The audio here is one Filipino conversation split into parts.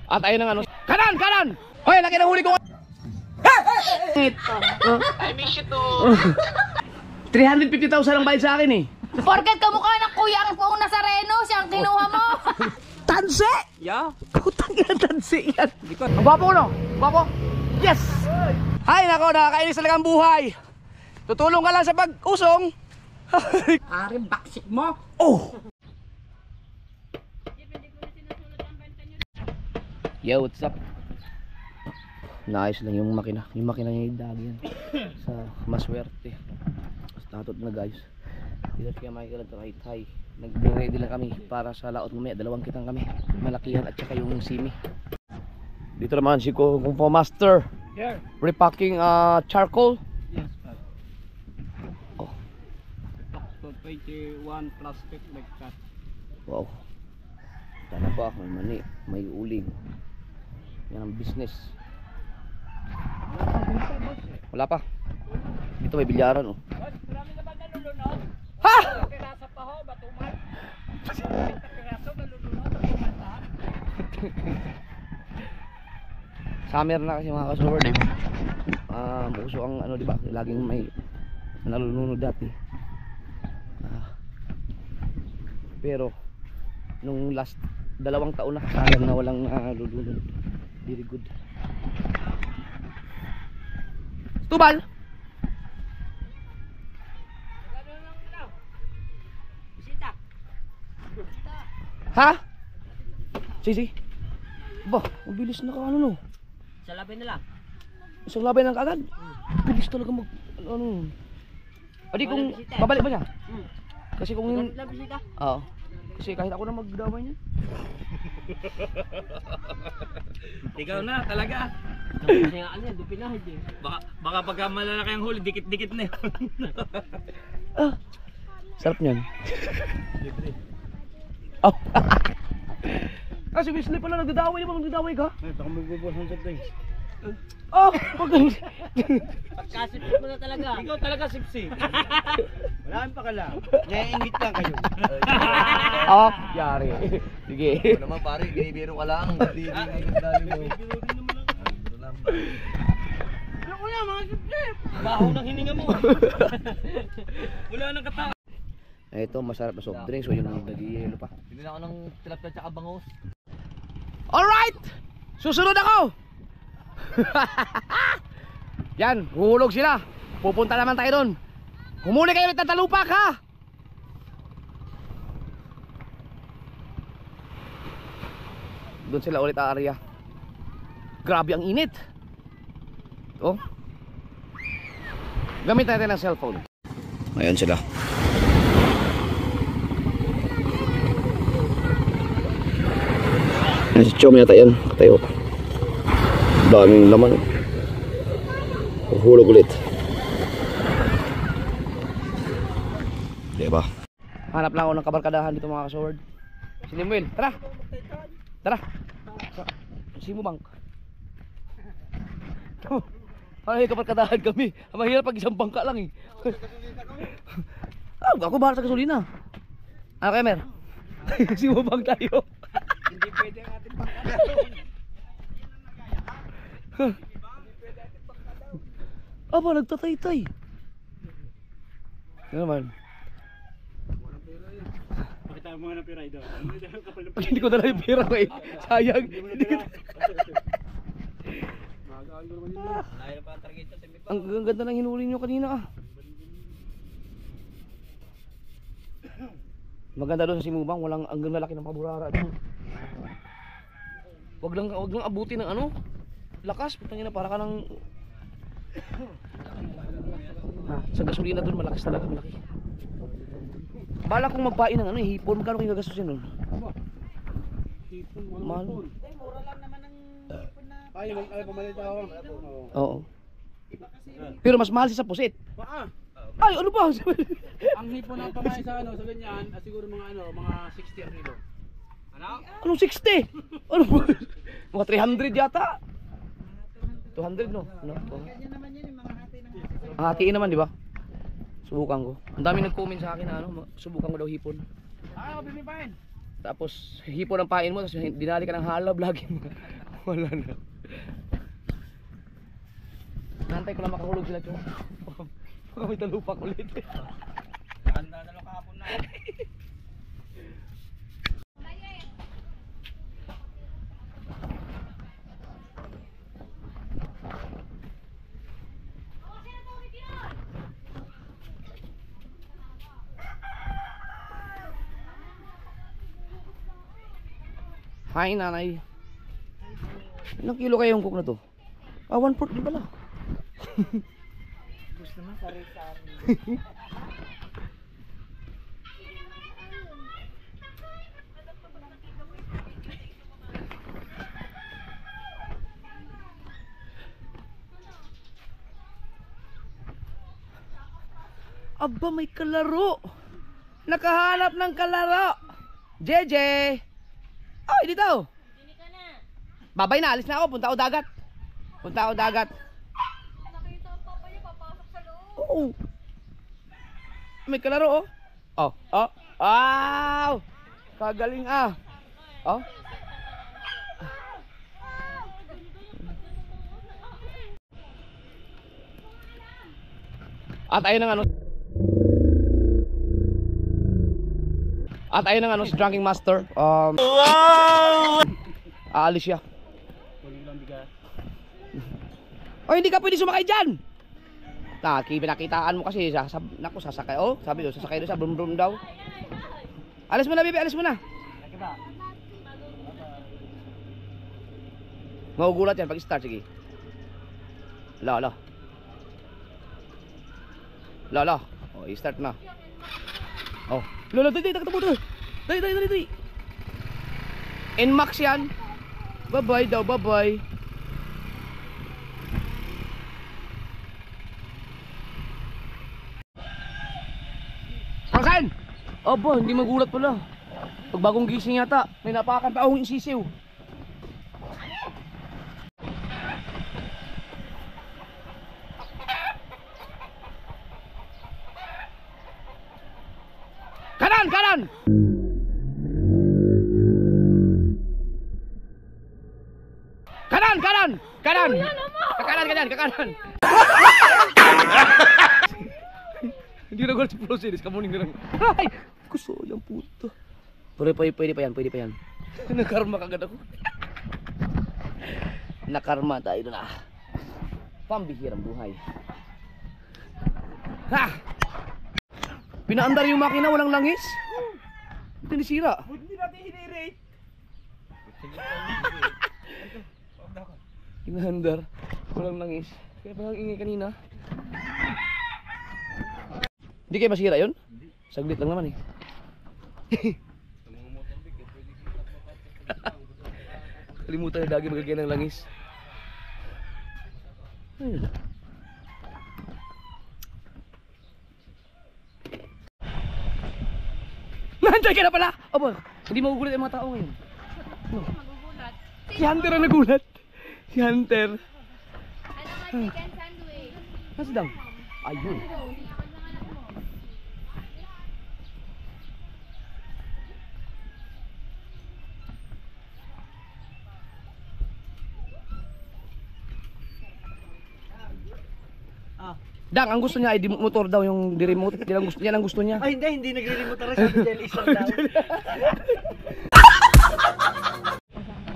At ayun ang ano. Kanan! Kanan! Hoy, laki ng huli ko. I miss you too. 350,000 ang bayad sa akin eh. Porket kamukha ng kuya ang Pong Nazareno, siyang kinuha mo. Tanse! Yeah. Putang na tanse yan. Ang gwapo ko no? Gwapo? Yes! Hay nako, nakakainis talaga ang buhay. Tutulong ka lang sa pag-usong. Aring baksik mo. Oh! Yo, what's up? Naayos lang yung makina. Yung makina niya yung dagi yan. Sa maswerte. Tatot na guys. Dito kaya Michael at Hi. Nag-ready lang kami para sa laot mamaya. Dalawang kitang kami. Malakihan at saka yung simi. Dito naman si Kung Po Master. Here. Repacking charcoal. Yes, sir. Oh. So 21 plastic like that. Wow. Tana pa, may mani, may uling. Yan ang business. Wala pa. Dito may bilyaran oh. Marami naman nalulunod. Ha! Pirasa pa ho, batuman. Piraso nalulunod, batuman. Summer na kasi mga ka-sober eh. Uso ang ano diba, laging may nalulunod dati. Pero nung last 2 taon na sayang na walang nalulunod. Very good. Tubal! Bisita. Ha? Sisi? Ba, mabilis na ka ano no? Sa labi na lang. Isang laban lang kagad. Bilis talaga mag ano. Adi kung babalik ba siya? Kasi kung yung Bisita. oo. Kasi kahit ako na magdamay niya. Ikaw na talaga. Kasi nga ano yan, dupinahid eh. Baka pagka malalaki ang huli, dikit-dikit na yun. Sarap niyan. Oh. Kasi Wesley pala nagdadaway, di ba nagdadaway ka? Ay, baka magbubos ng something. Oh, pag Pagkasipit mo na talaga. Ikaw talaga sipsi. Wala kang pakala. Naiingit lang kayo. oh, yari. Sige. Ano naman pare, binibiro ka lang. Hindi dali mo. Ano ko yan, mga sipsi? Baho ng hininga mo. Wala nang kata. Ito, masarap na soft drinks. So, yung nag-yelo pa. Bili na ako ng tilapia tsaka bangos. Alright! Susunod ako! Yan, huhulog sila. Pupunta naman tayo doon. Humuli kayo ulit ng talupak ha! Doon sila ulit area. Grabe ang init. Oh. Gamit natin ang cellphone. Ayan sila. Si Chom yata yan. Tayo. Daming laman. Hulog ulit. Diba? Hanap lang ako ng kabarkadahan dito mga kasword. Si Limuel, tara! Tara! Si Mubang. Ay, kabarkadahan kami. Mahirap pag isang bangka lang eh. Ako bahala sa gasolina. Ano kayo, Mer? Si Mubang tayo. Hindi pwede ang ating pangkala. Aba, nagtatay-tay. Ano naman? Pakita mo nga ng pira ito. Hindi ko dala yung pera ko eh. Sayang. Hindi ko ang ganda ng hinuli nyo kanina ah. Maganda doon sa Simubang. Walang hanggang lalaki ng paburara doon. Wag lang abutin ng ano. Lakas. Putang ina, para ka ng sa gasolina doon malakas talaga, malaki. Bala kong magpain ng ano, hipon. Magkano kayo gagastusin nun? Hipon, mahal. Mura lang naman ang hipon na. Ay, pamalit ako. Oo. Pero mas mahal siya sa pusit. Ay, ano ba? Ang hipon na pamalit sa ano, sa ganyan, siguro mga ano, mga 60 ang kilo. Ano? Anong 60? Ano ba? Mga 300 yata. 200 no? Ano? Ganyan naman yun, yung mga hati ng hati. Hatiin naman, di ba? Subukan ko. Ang dami nag-comment sa akin na ano, subukan ko daw hipon. Ah, bibibahin. Tapos hipo ng pain mo, tapos dinali ka ng halab lagi mo. Wala na. Nantay ko lang makahulog sila chong. Baka may talupak ulit. Handa na lang kahapon na. Hi nanay. Ilang kilo kaya yung cook na to? 1/4 din pala. Gusto naman sari-sari. Aba, may kalaro. Nakahanap ng kalaro. JJ. Oh, dito. Babay na, alis na ako. Punta ako dagat. Punta ako dagat. Nakita ang papa niya, papasok sa loob. Oo. May kalaro, oh. Oh, oh. Wow! Kagaling ah. Oh. At ayun ang ano. At ayun ang ano, si Drinking Master. Wow! Aalis siya. Oh, hindi ka pwede sumakay dyan. Pinakitaan mo kasi naku, sasakay. Oh, sabi doon, sasakay doon sa brum brum daw. Alis mo na, baby, alis mo na. Magugulat yan pag start, sige. Lala. Lala. Oh, i-start na. Oh. Lala, dali, takbo to. Dali. Nmax yan. Bye-bye daw, bye-bye. Pangkain! Aba, hindi magulat pala. Pag bagong gising yata, may napakan pa akong sisiw. Kanan! Kanan! Kanan! Kanan! Kanan! Kakanan! Hindi na gulat si Proceedis, kamuning na lang. Ay! Gusto yung puto. Pwede pa yan. Nakarma kagad ako. Nakarma tayo na. Pambihirang buhay. Ha! Pinaandar yung makina, walang langis. Ito nisira. Hindi natin hinirate. Pinaandar, walang langis. Kaya parang ingay kanina. Hindi kayo masira yun? Saglit lang naman eh. Kalimutan na dagi magagyan ng langis. Ayun. Nandiyan ka na pala! Aba, hindi magugulat yung mga tao ngayon. Magugulat. Si Hunter ang nagulat. Si Hunter. Ano nga chicken sandwich? Nasa dang? Ayun. Dang, ang gusto niya ay motor daw yung remote. Yan ang gusto niya. Ay, hindi nagre-remote rin sa jelly isang daw.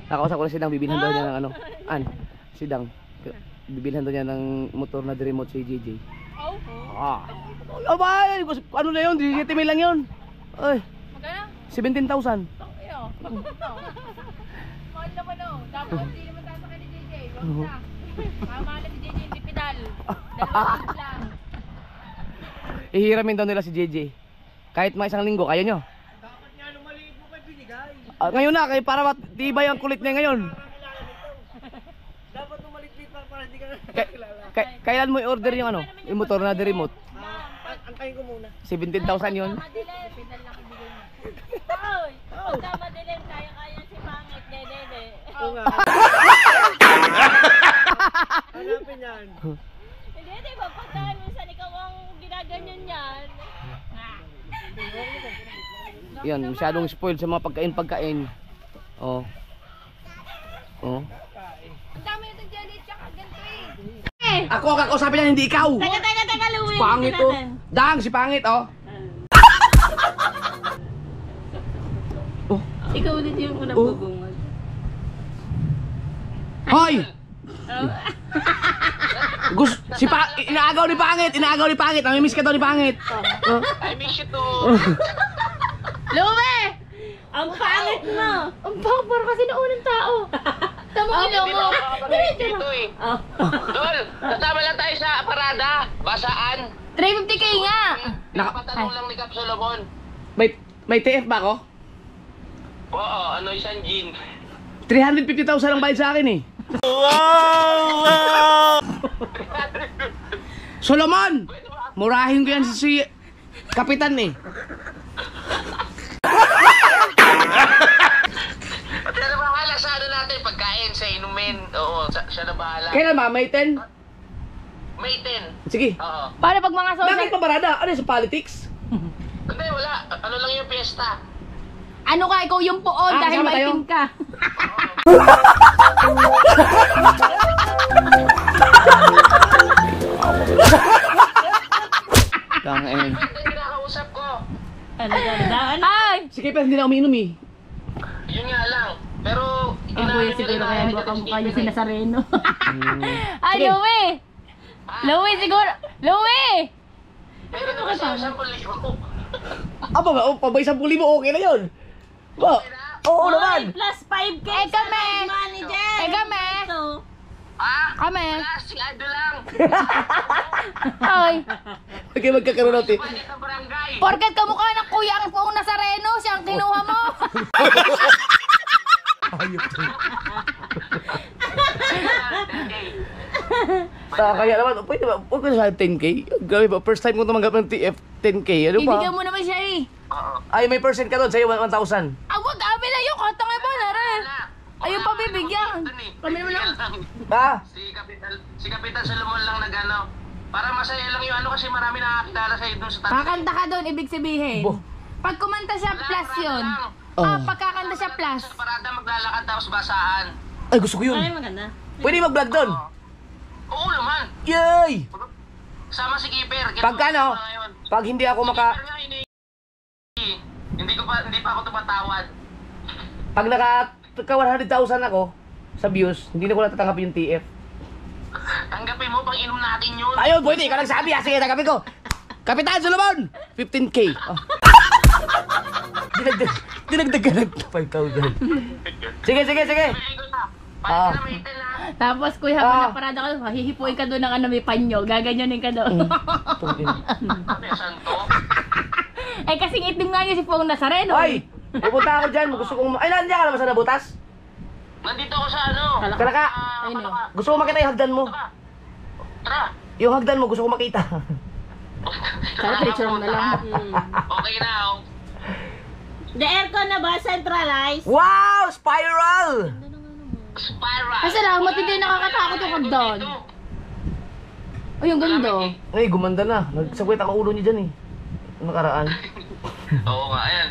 Nakausap ko na si Dang, bibilhan daw niya ng ano. Si Dang. Bibilhan daw niya ng motor na remote si JJ. Oh. Ah. Abay, ano na yun? 17 mil lang yun. Ay, Magana? 17,000. Iyo. Mahal naman oh. Dapat hindi naman sasakay ni JJ. Wag na. Mamala si JJ hindi pedal. Dalawang lang. Ihiramin daw nila si JJ. Kahit mga isang linggo, kaya nyo. Dapat nga lumaliit mo kayo binigay. Ngayon na, kaya para matibay ang kulit niya ngayon. Dapat lumaliit para hindi ka Kailan mo i-order yung ano? Yung motor na remote? Antayin ko muna. 17,000 yun. Madilim. Pedal lang ibigay mo. Oy, pagka madilim, kaya-kaya si Pangit, dede. Oo nga. Hanapin yan. Hindi, di ba? Pagka minsan ikaw ang ginaganyan yan. Yan, masyadong spoiled sa mga pagkain. Oh. Oh. Ang dami na itong jelly tsaka ganito eh. Ako kakausapin lang, hindi ikaw. Teka, Louie. Pangit to. Dang, si pangit oh. Ikaw ulit yung unang bubungad. Hoy! Inaagaw ni pangit. Namimiss ka daw ni pangit. I miss you too. Louie! Ang pangit mo! Ang bakbar kasi na unang tao. Tamo ilaw mo. Dito eh. Dol, kasama lang tayo sa parada. Basaan. 350k nga. Nakapatanong lang ni Cap Solomon. May TF ba ako? Oo, ano isang gin. 350,000 ang bayad sa akin eh. Solomon! Murahin ko yan si Kapitan eh. At siya na bahala sa ano natin, pagkain, sa inumin. Oo, siya na bahala. Kailan ba? May 10? May 10. Sige. Oo. Paano pag mga Bakit pa barada? Ano sa politics? Hindi, wala. Ano lang yung piyesta. Ano ka, ikaw yung poon dahil kasama tayo? maitim ka. Tangin. Ito yung kinakausap ko. Ano ganda? Ano? Ay! Si Kapitan hindi na umiinom eh. Yun nga lang. Pero, Ang kuya siguro kaya mukha niya si Nazareno. Ay, Sige. Louie! Louie, siguro. Louie! Pero naman siya 10,000. Aba ba? Pabay 10,000 okay na yun. Ba? Oo naman. Plus 5K Eh, kami. manager. Eh, kami. Ito. Ha? Kami. Wala, sigado lang. Ay. Okay, magkakaroon natin. Balik ng barangay. Porket kamukha ng kuya ang poong Nazareno, siya ang kinuha mo. Kaya naman, pwede ba? Huwag ko sa 10K. Grabe ba? First time ko tumanggap ng TF 10K. Ano Ibigyan pa? mo naman siya eh. Oo. Ay, may percent ka doon. Sa'yo, 1,000. Awag, amin na yung katang iba na rin. Ayun pa bibigyan. Kami naman lang. Ha? Si Kapitan Solomon lang nagano. Para masaya lang yung ano kasi marami nakakilala sa doon sa tabi. Kakanta ka doon, ibig sabihin. Bo. Pag kumanta siya, plus yun. Oh. Ah, pagkakanta siya, plus. Sa parada maglalakad tapos basaan. Ay, gusto ko yun. Ay, maganda. Pwede mag-vlog doon. Oo naman. Yay! Sama si Keeper. Pagkano? Pag hindi ako maka... Keeper nga hindi pa ako tumatawad. Pag naka 100,000 ako sa views, hindi na ko natatanggap yung TF. Tanggapin mo pang inom natin yun. Ayun, pwede. Ikaw nagsabi. Sige, tanggapin ko. Kapitan Solomon! 15K. Oh. Dinagdag ka ng 5,000. Sige. Balik na may itin ha. Tapos kuya, habang naparada ka, hihipuin ka doon ng ano, may panyo. Gaganyanin ka doon. Ano yung santo? Eh kasing itim nga niya si Poong Nazareno. Ay! Pupunta ako dyan. Gusto kong... Ay, nandiyan ka naman sa nabutas? Nandito ako sa ano. Kalaka. Ayun eh. Gusto ko makita yung hagdan mo. Tara. Yung hagdan mo, gusto ko makita. Sana picture mo na lang. Okay na oh. The aircon na ba? Centralized? Wow! Spiral! Spiral. Ay, salamat, hindi nakakatakot yung hagdan. Ay, yung ganda. Ay, gumanda na. Nagsagwit ang ulo niya dyan eh. Nakaraan. Oo nga, ayan.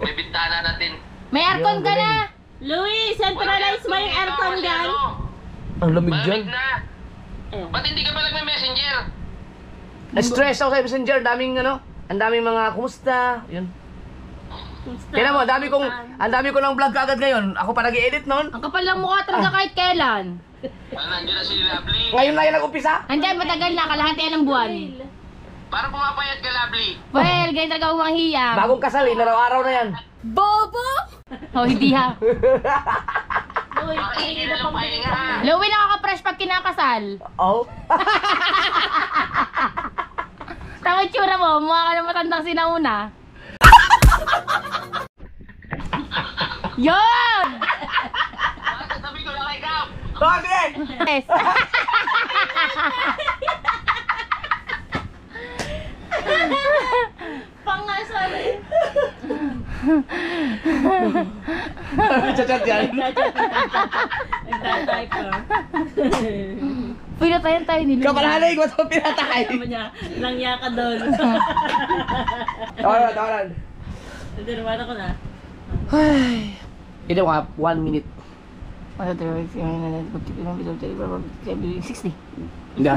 May bintana natin. May aircon ka na. Louie, centralized ba yung aircon gan? Ang lamig dyan. Malamig na. Ba't hindi ka pa nagme-messenger? Na-stress ako sa messenger. Daming ano. Ang daming mga kumusta. Yun. Kaya mo, ang dami ko ng vlog agad ngayon. Ako pa nag-i-edit nun. Ang kapal lang mukha talaga kahit kailan. Nandiyan na si Lovely. Ngayon na yan nag-umpisa. Andiyan, matagal na, kalahatian ng buwan. Parang pumapayat ka, Lovely. Well, ganyan talaga umang hiyang. Bagong kasal eh. Naraw-araw na yan. Bobo! Oh, hindi ha. Makaingin na lang pahinga ha. Louie, nakaka-fresh pag kinakasal. Oh. Tama tsura mo, mukha ka na matandang sinauna. Yun! Sabi ko na kay Cap. Bakit? Yes. Pangasal. Chat yan. Nagtatype ka. Pinatayan tayo nila. Kapalahanay ko ito pinatakay. Sabi niya, langya ka doon. Tawaran. Tinirwana ko na. Ay. Ito nga, 1 minute. Ano ito? 60. Hindi.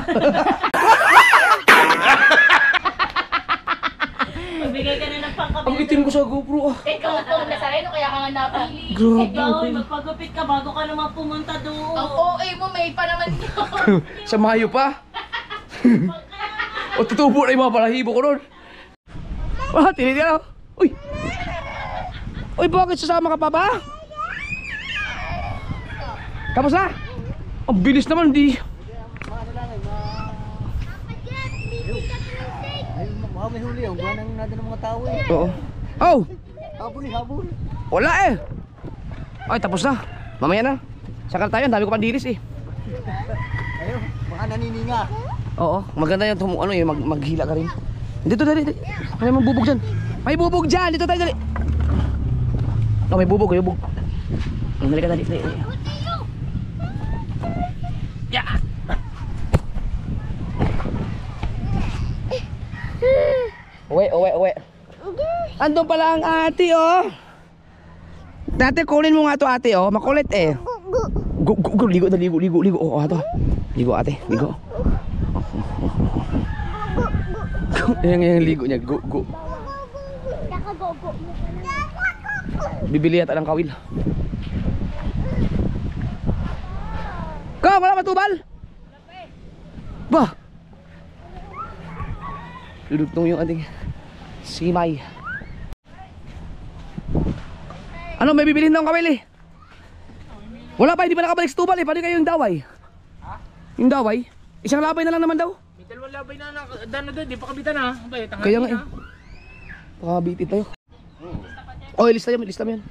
Magbigay ka na ng pangkabit. Ang itim ko sa GoPro ah. Ikaw itong Nazareno, kaya ka nga napili. Ikaw, magpagupit ka bago ka naman pumunta doon. Ang OA mo, may pa naman yun. Sa Mayo pa. O tutubo na yung mga balahibo ko nun. Ah, tinitira. Uy. Uy, bakit sasama ka pa ba? Tapos na? Ang bilis naman, di. Ay, may huli. Ang buwan ang nada ng mga tao eh. Oo. Oh! Habol eh, habol. Wala eh. Ay, tapos na. Mamaya na. Sakal tayo, ang dami ko pandilis eh. Ayun, baka nanininga. Oo, maganda yung maghila ka rin. Dito, dali. May bubog dyan. May bubog dyan. Dito tayo, dali. Oh, may bubog, may bubog. Dali ka, dali. Yeah. Uwe. Andun pala ang ate, oh. Dati, kunin mo nga to ate, oh. Makulit eh. Ligo. Oh, ato. Ligo ate, ligo. Yung ligo niya, go. Bibili yata ng kawil. Kau, wala matubal? Bah! Dudugtong yung ating simay. Ano, may bibilhin ng kawil eh? Wala pa, hindi pa nakabalik sa tubal eh. Paano kayo yung daway? Ha? Yung daway? Isang labay na lang naman daw. May dalawang labay na doon, di pa kabitan ha. Kaya nga eh. Pakabitin tayo. Oh, ilista mo yan.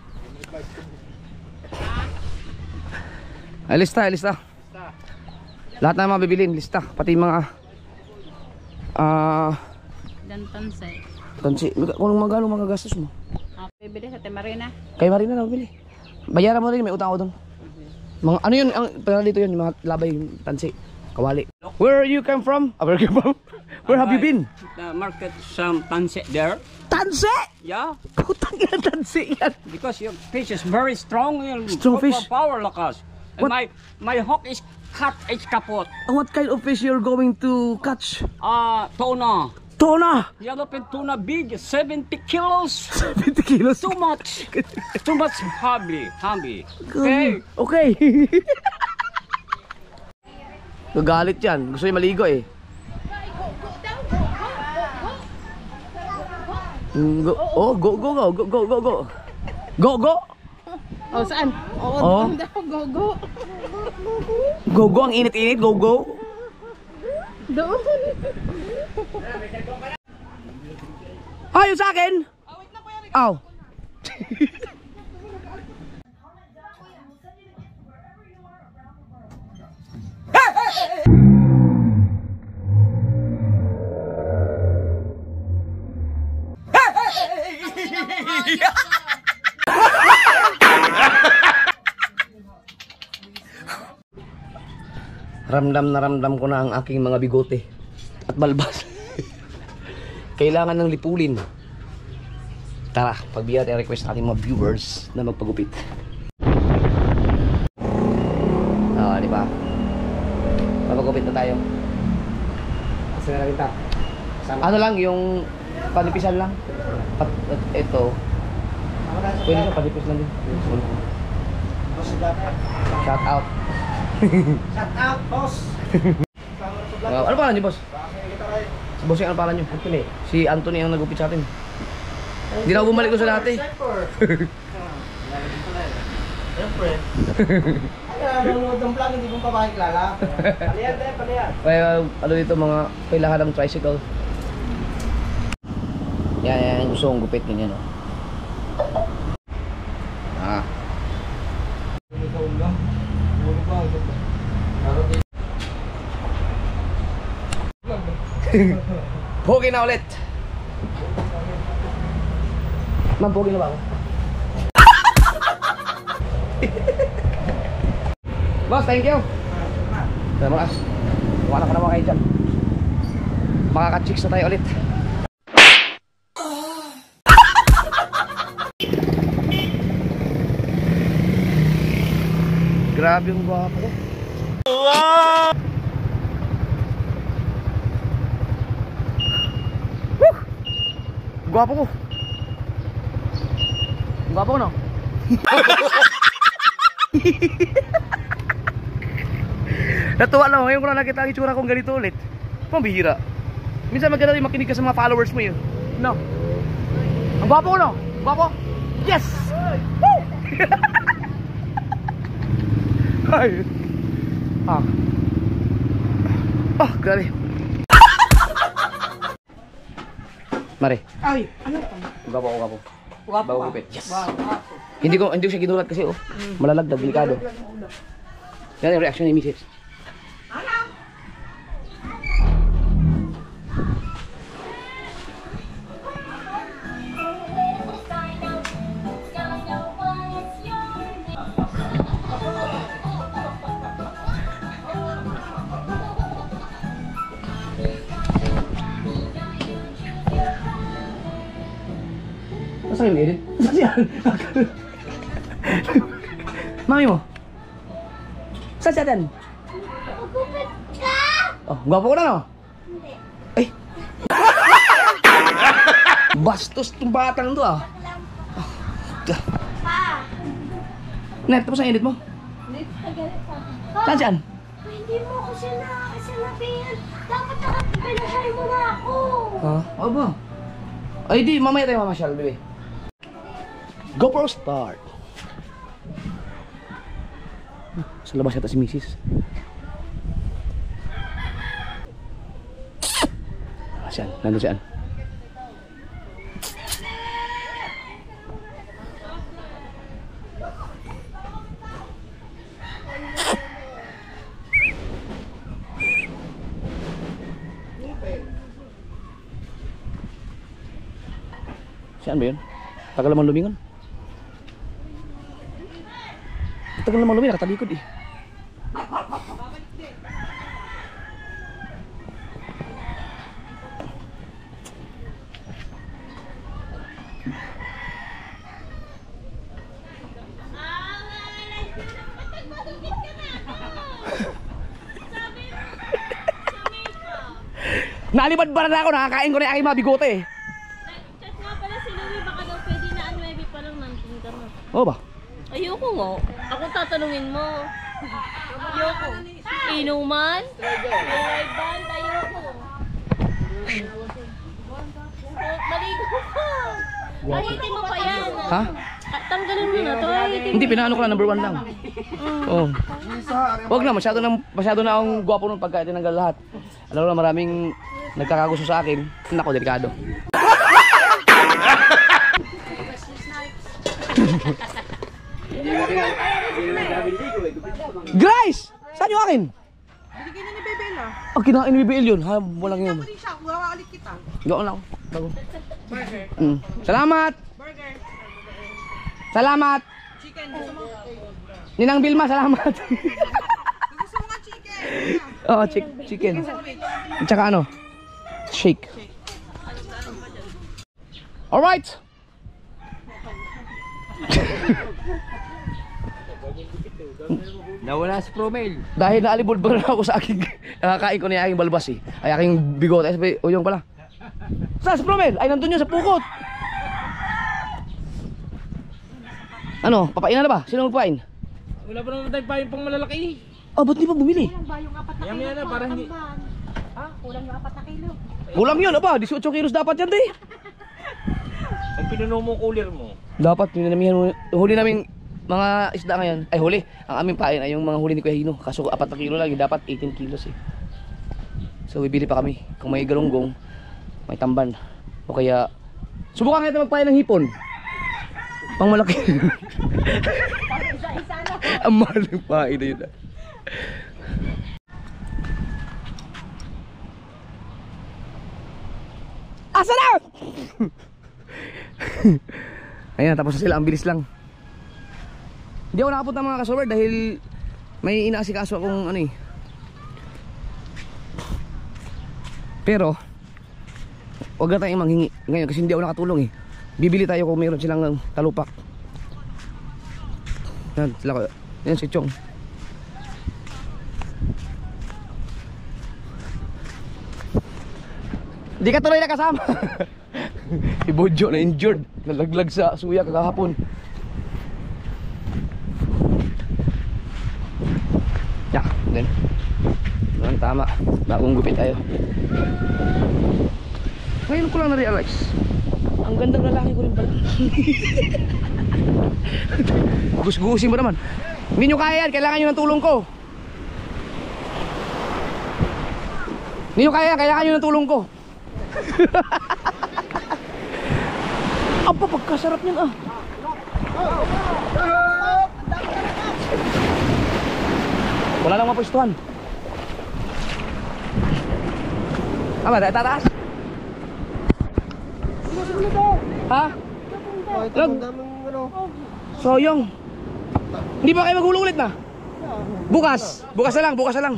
Ay, lista. Lahat na mga bibilin, lista. Pati mga tansi. Kung magkano magagastos mo? Bibili sa Temarina. Kay Marina na bibili. Bayaran mo rin, may utang ako doon. Mga ano yun, ang pangalan dito yun, yung mga labay, yung tansi, kawali. Where you come from? Where have you been? The market some tanse there. Tansi! Yeah, Putang ina, tansi yan. because your fish is very strong. Strong fish? Power lakas. And What? my hook is cut, it's kapot. What kind of fish you're going to catch? Tuna. Tuna! Yellowfin tuna big, 70 kilos. 70 kilos. Too much. Too much heavy. Okay. Okay. Gagalit yan. Gusto niya maligo eh. Go. Oh, go. Go. Oh, saan? Oh. Go. Go, ang init-init. Go. Doon. Ayun sa akin. Aw. Ramdam ko na ang aking mga bigote at balbas. Kailangan ng lipulin. Tara, pagbigyan natin request natin mga viewers na magpagupit. Di ba? Magpagupit na tayo. Kasi na rin ta. Ano lang, yung panipisan lang. At ito. Pwede siya panipis lang din. Shout out. Shut up, boss! Ano pala niyo, boss? Si boss yung ano pala niyo? Si Anthony ang nagupit sa atin. Hindi na ako bumalik ko sa dati. Siyempre. Ay, nanonood ng vlog, hindi mong papakilala. Palihan. Kaya ano dito mga kailangan ng tricycle. Yan, gusto kong gupit ganyan, no? Pogi na ulit. Ma'am, pogi na ba ako? Boss, thank you. Salamat. Wala ka naman kayo dyan. Makaka-chicks na tayo ulit. Grabe yung gwapo ko. Woo! Gwapo ko. Gwapo ko, no? Natuwa lang, ngayon ko na nakita ang itsura kong ganito ulit. Pambihira. Minsan maganda rin makinig ka sa mga followers mo yun. No? Ang gwapo ko, no? Gwapo? Yes! Woo! Ay. Grabe. Mare. Ay, ano to? Gwapo ko, gwapo. Wapo. Bago gupit. Yes. Hindi ko siya ginulat kasi, oh. Malalagdag, delikado. Yan yung reaction ni Mrs. Saan yung edit? Saan yan? Mami mo? Saan siya din? Magupit ka! Oh, gwapo ko na, no? Hindi. Ay! Bastos tong batang to, ah. Pa! Net, tapos ang edit mo? Hindi ka galit pa. Saan siyan? Hindi mo ako sinabihan. Dapat nakapinasyal mo na ako. Oo ba? Ay, di, mamaya tayo mamasyal, bebe. GoPro start! Sa labas yata si Mrs. Saan? Nandun saan? Saan ba yun? Tagal naman lumingon. Tagal naman lumingon, nakatalikod eh. Nalibad ba na ako? Nakakain ko na yung aking mga bigote eh. Chat nga pala si Louie, baka daw pwede na maybe pa lang nandun ka na. Oo ba? Ayoko nga. Ako tatanungin mo. Ayoko. Inuman? Ay, band, ayoko. Maligo ka. Ahitin mo pa yan. Ha? Tanggalin mo na to. Ahitin Hindi, pinaano ko lang, number 1 lang. Oo. Huwag na, masyado na akong gwapo nung pagka tinanggal lahat. Alam mo na, maraming nagkakagusto sa akin. Nako, delikado. Grace! Saan yung akin? Binigyan niya ni Bebela. Oh, kinain ni BBL yun. Ha, walang yun. Hindi siya, wawalit kita. Gawin lang. Bago. Burger. Salamat! Burger. Salamat! Chicken. Gusto mo? Ninang Bilma, salamat! Gusto mo nga chicken? Oo, chicken. At saka ano? Shake. Alright! Nawala si Promel. Dahil naalibol-bol na ako sa aking nakakain ko na yung aking balbas eh. Ay aking bigote. Ay sabi, uyong pala. Saan si Promel? Ay nandun yun sa pukot. Ano? Papain na ba? Sino magpain? Wala pa naman tayo payong pang malalaki. Oh, ba't di pa bumili? Yami na para hindi. Kulang yung 4 na kilo. Kulang yun, aba. 18 kilos dapat yan, eh. Ang pinuno mo cooler mo. Dapat, minamihan mo. Huli namin mga isda ngayon. Ay, huli. Ang aming pain ay yung mga huli ni Kuya Hino. Kaso 4 na kilo lang. Dapat 18 kilos eh. So, bibili pa kami. Kung may galunggong, may tamban. O kaya, subukan natin magpain ng hipon. Pang malaki. Ang mahal ng pain na yun. Asa na? Ayan, tapos na sila. Ang bilis lang. Hindi ako nakapunta mga kasover dahil may inaasikaso akong ano eh. Pero huwag na tayong manghingi ngayon kasi hindi ako nakatulong eh. Bibili tayo kung mayroon silang talupak. Yan, sila ko. Yan si Chong. Di ka tuloy nakasama. Si Bojo na injured. Nalaglag sa suya kagahapon. Yeah, then. Doon tama. Bagong gupit tayo. Ngayon ko lang na-realize. Ang gandang lalaki ko rin pala. Gus-gusin mo naman. Hindi nyo kaya yan. Kailangan nyo ng tulong ko. Hindi nyo kaya yan. Kailangan nyo ng tulong ko. Apa pagkasarap niyan ah. Wala nang mapwestuhan. Ama, tataas? Ha? Oh, ito ang daming ano. Soyong. Hindi ba kayo maghulong ulit na? Bukas. Bukas na lang, bukas na lang.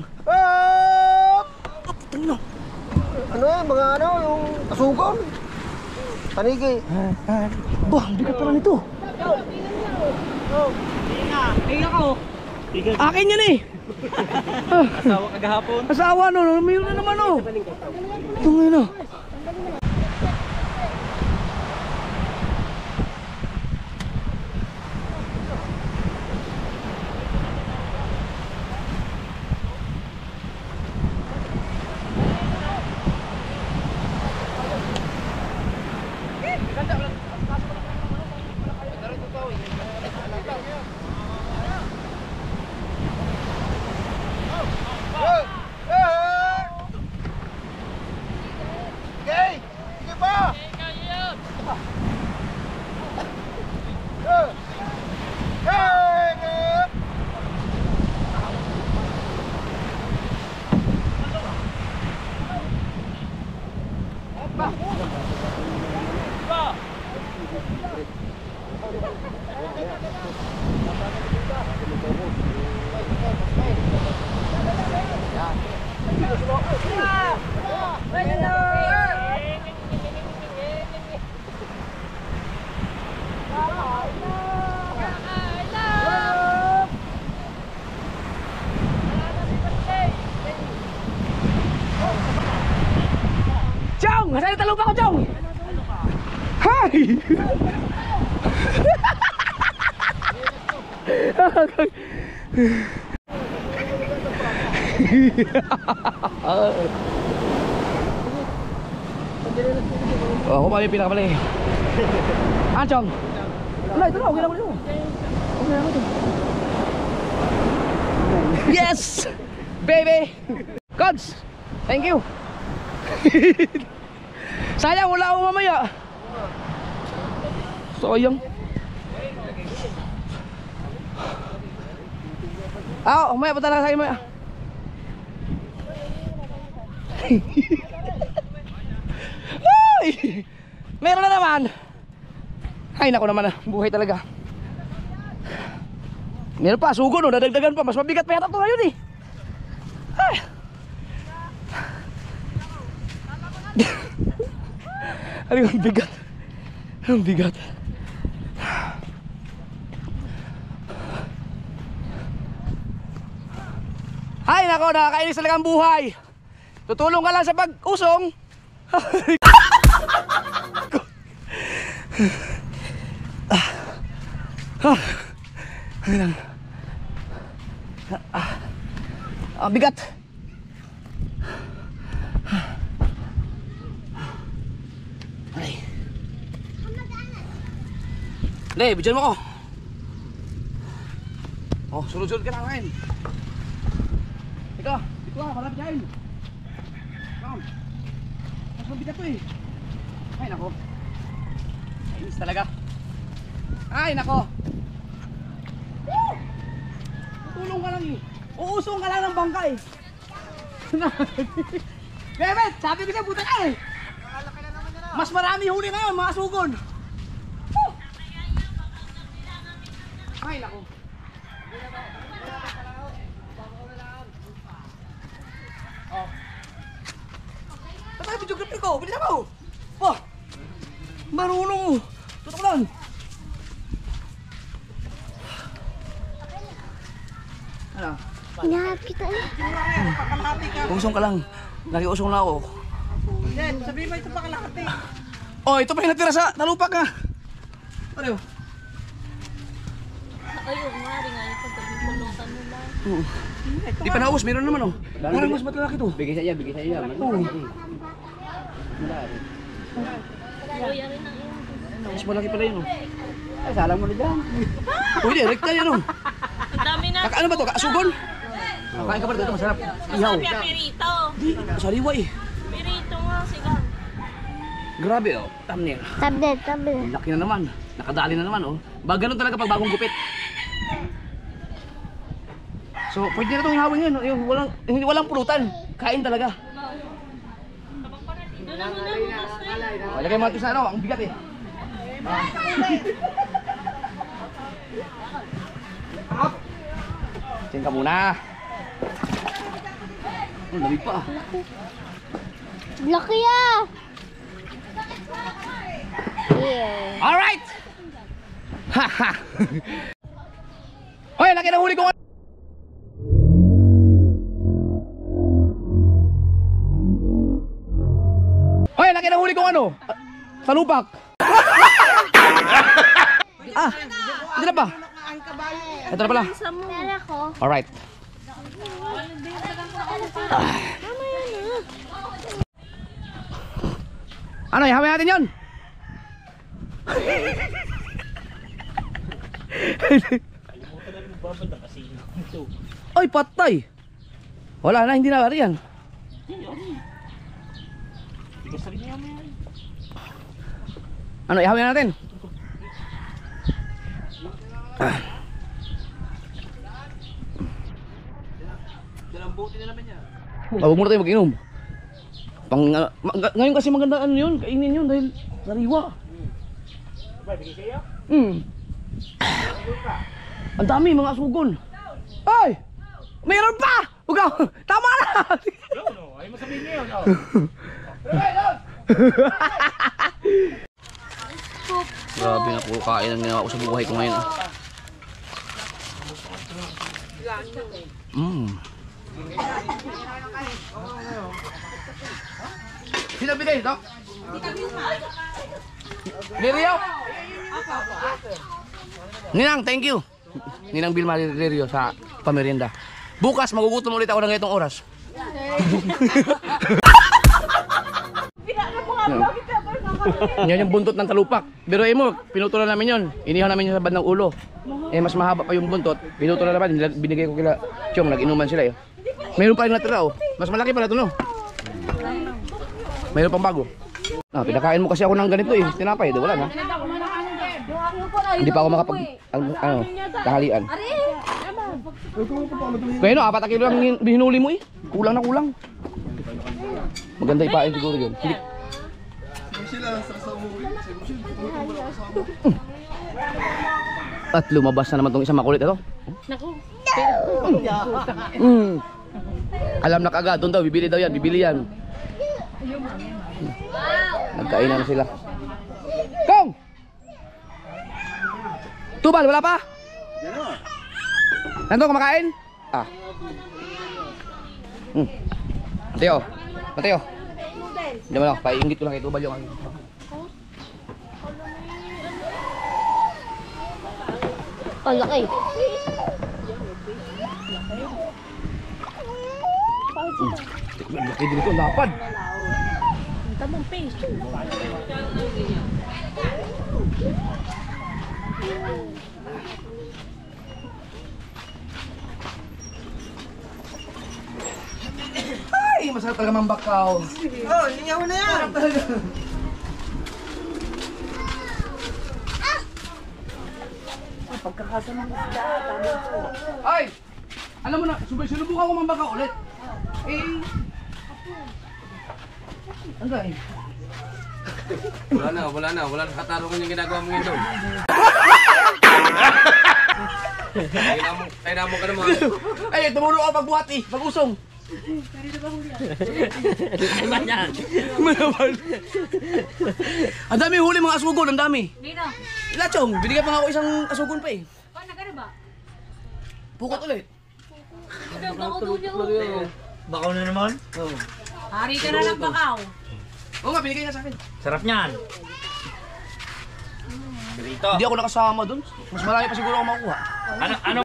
Putang ina. Ano yan, mga ano, yung kasugon. Tanigi. Bah, ang bigat pala nito. Akin yan eh. Asawa kagahapon. Asawa no, mayroon na naman oh. Ito ngayon oh. Chong! Nasaan talong pa ko, Chong? Hi! Oh, ako pa yung pinakapali. Ah, Chong? Wala, ito na, okay lang ko dito. Okay lang ko dito. Yes! Baby! Cods! Thank you! Sayang, wala ako mamaya. Sayang. Mamaya punta na sa'yo maya. Ay! Meron na naman. Ay, naku naman ah. Buhay talaga. Meron pa, sugo no, dadagdagan pa. Mas mabigat pa yata ito ngayon eh. Ay! Ano yung bigat? Ang bigat. Ay nako, nakakainis talaga ang buhay. Tutulong ka lang sa pag-usong. Ang bigat. Ay. Le, bidyan mo ko. Oh, sunod-sunod ka lang ngayon. Ikaw, marami dyan. Come. Mas mabigat to eh. Ay nako. Ayos talaga. Ay nako. Tulong ka lang eh. Uusong ka lang ng bangka eh. Bebet, sabi ko sa'yo, buta ka eh. Mas marami huli ngayon, mga sugon. Ay nako. Oh. Tatay, videography ko. Bilis ako. Oh. Marunong mo. Tutok lang. Ano? Hinahanap kita eh. Usong ka lang. Nakiusong na ako. Yan, sabihin mo ito pa kalakati. Oh, ito pa yung natira sa talupak nga. Ano? Ayun, mari nga yung pagdating pulutan mo lang. Di pa naubos, meron naman oh. Parang mas matalaki to. Bigay sa iya, bigay sa iya. Oo. Kuya rin ang iyong. Mas malaki pala yun oh. Ay, salang mo na dyan. Pwede, rekta yan oh. Ang dami na. Ano ba to? Kaasugon? Kain ka pa dito, masarap. Ihaw. Masarap yung pirito. Di, sariwa eh. Pirito nga, siga. Grabe oh. Thumbnail. Tablet. Laki na naman. Nakadali na naman oh. Ganun talaga pag bagong gupit. So, pwede na itong ihawin yun. Yung hindi walang pulutan. Kain talaga. Doon na muna bukas na. Lagay mo natin sa ano, ang bigat eh. Diyan ka muna. Ang lamig pa ah. Laki ah! Yeah. Alright! Haha! Hoy, laki ng huli ko. Hoy, laki ng huli kong ano? Talupak. Ah, hindi na ba? Ito na pala. Pera ko. Alright. Ano, ihawin natin yun? Ay, patay. Wala na, hindi na bari yan. Ano, ihawin natin? Huwag muna tayo mag-inom. Ngayon kasi maganda ano yun, kainin yun dahil sariwa. Ang dami mga sugon. Ay! Mayroon pa! Ugaw! Tama na! No, ay mo sabihin niyo, no. Grabe na puro kain ang ginawa ko sa buhay ko ngayon. Sino bigay ito? Lirio! Ninang, thank you. Ninang Vilma Lirio sa pamerienda. Bukas magugutom ulit ako ng ganitong oras. Yan yung buntot ng talupak. Pero mo, pinutulan namin yun. Inihaw namin yun sa bandang ulo. Eh mas mahaba pa yung buntot. Pinutulan naman, binigay ko kila Chong, nag-inuman sila eh. Mayroon pa rin natira oh. Mas malaki pala ito no. Mayroon pang bago. Ah, pinakain mo kasi ako ng ganito eh. Tinapay, di wala na. Hindi pa ako makapag tanghalian. Kaya no, 4 kilo lang hinuli mo eh. Kulang na kulang. Maganda ipain siguro yun. Hindi. At lumabas na naman tong isang makulit ito. Alam na kagad, doon daw, bibili daw yan, bibili yan. Nagkainan na sila. Kong! Tubal, wala pa? Nandun kumakain? Ah. Mateo, Mateo. Hindi mo lang, paingit ko lang kay Tubal yung ano. Ang laki. Laki din ito, lapad. Tamang face. Ay, masarap talaga mambakaw. Oh, lingaw na yan. Ay! Alam mo na, sinubukan ko mambakaw ulit. Eh, hanggang eh. Wala na katarungan yung ginagawa mo ngayon doon. Tayo mo ka naman. Ay, tumuro ako pagbuhati, pag-usong. Ang dami huli mga asugon, ang dami. Dino. Lachong, binigyan pa nga ako isang asugon pa eh. Paano ka na ba? Pukot ulit. Bako doon yung Bakaw na naman? Hari ka na ng bakaw. Oo nga, binigay niya sa akin. Sarap niyan. Dito. Hindi ako nakasama dun. Mas marami pa siguro ako makuha. Ano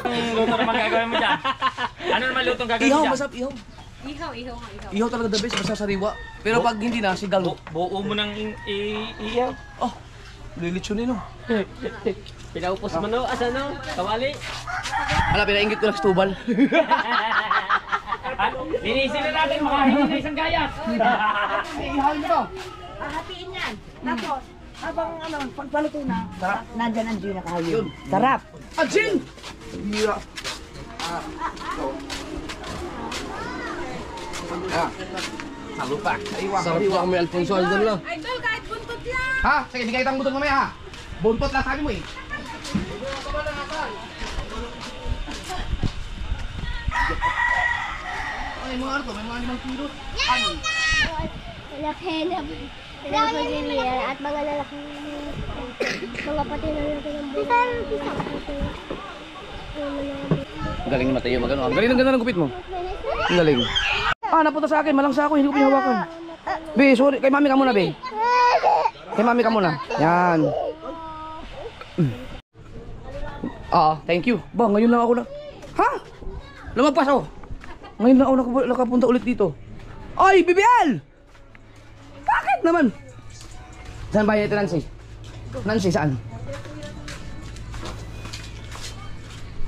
luto naman gagawin mo dyan? Ano naman lutong gagawin mo Ihaw, dyan? masarap ihaw. Ihaw. Ihaw talaga the best, basta sariwa. Pero pag hindi na, sigang. Buo mo nang iyaw. Oh, lilitsunin no. Pinaupos mo no? Asa no? Kawali? Ala, pinaingit ko lang sa tubal. Linisin na natin, makahingi na isang gayat. Ihaw mo to. Hatiin yan. Tapos, habang pagpaluto na, nandyan ang Gina kahayin. Sarap. Ajin! Hira. Salupa. Sariwa kami Alfonso Aldon lang. Idol, kahit buntot lang. Ha? Sige, bigay kitang buntot mamaya ha. Buntot lang sabi mo eh. Ay, mga ano to? May mga 5 kilo. Ano? Pinapagilian at mga lalaki mga pati na natin ng buhay. Ang galing ni Mateo magano. Ang galing ng ganda ng gupit mo. Ang galing. Ah, napunta sa akin. Malangsa ako. Hindi ko pinahawakan. Be, sorry. Kay mami ka muna, be. Kay mami ka muna. Yan. Thank you. Ba, ngayon lang ako na. Ha? Lumagpas ako. Ngayon lang ako nakapunta ulit dito. Ay, BBL! Bakit naman? Saan ba ito, Nancy? Nancy, saan?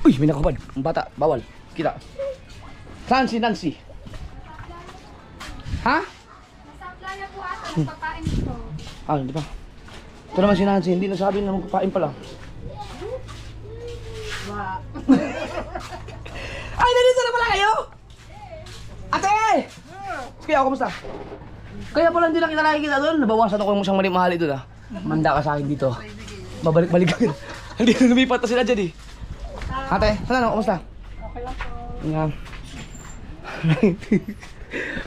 Uy, may nakapad. Ang bata, bawal. Kita. Saan si Nancy? Ha? Nasa playa po ata, nagpapain ito. Hindi pa. Ito naman si Nancy, hindi nasabi na magpapain pala. Ay, nandito na pala kayo? Ate! Kaya, kumusta? Kaya pala hindi na kita nakikita doon. Nabawasan ako yung siyang mali-mahali doon ah. Manda ka sa akin dito. Babalik-balik ka. Hindi na lumipat na sila dyan eh. Ate, saan na? Kumusta? Okay lang po. Nga.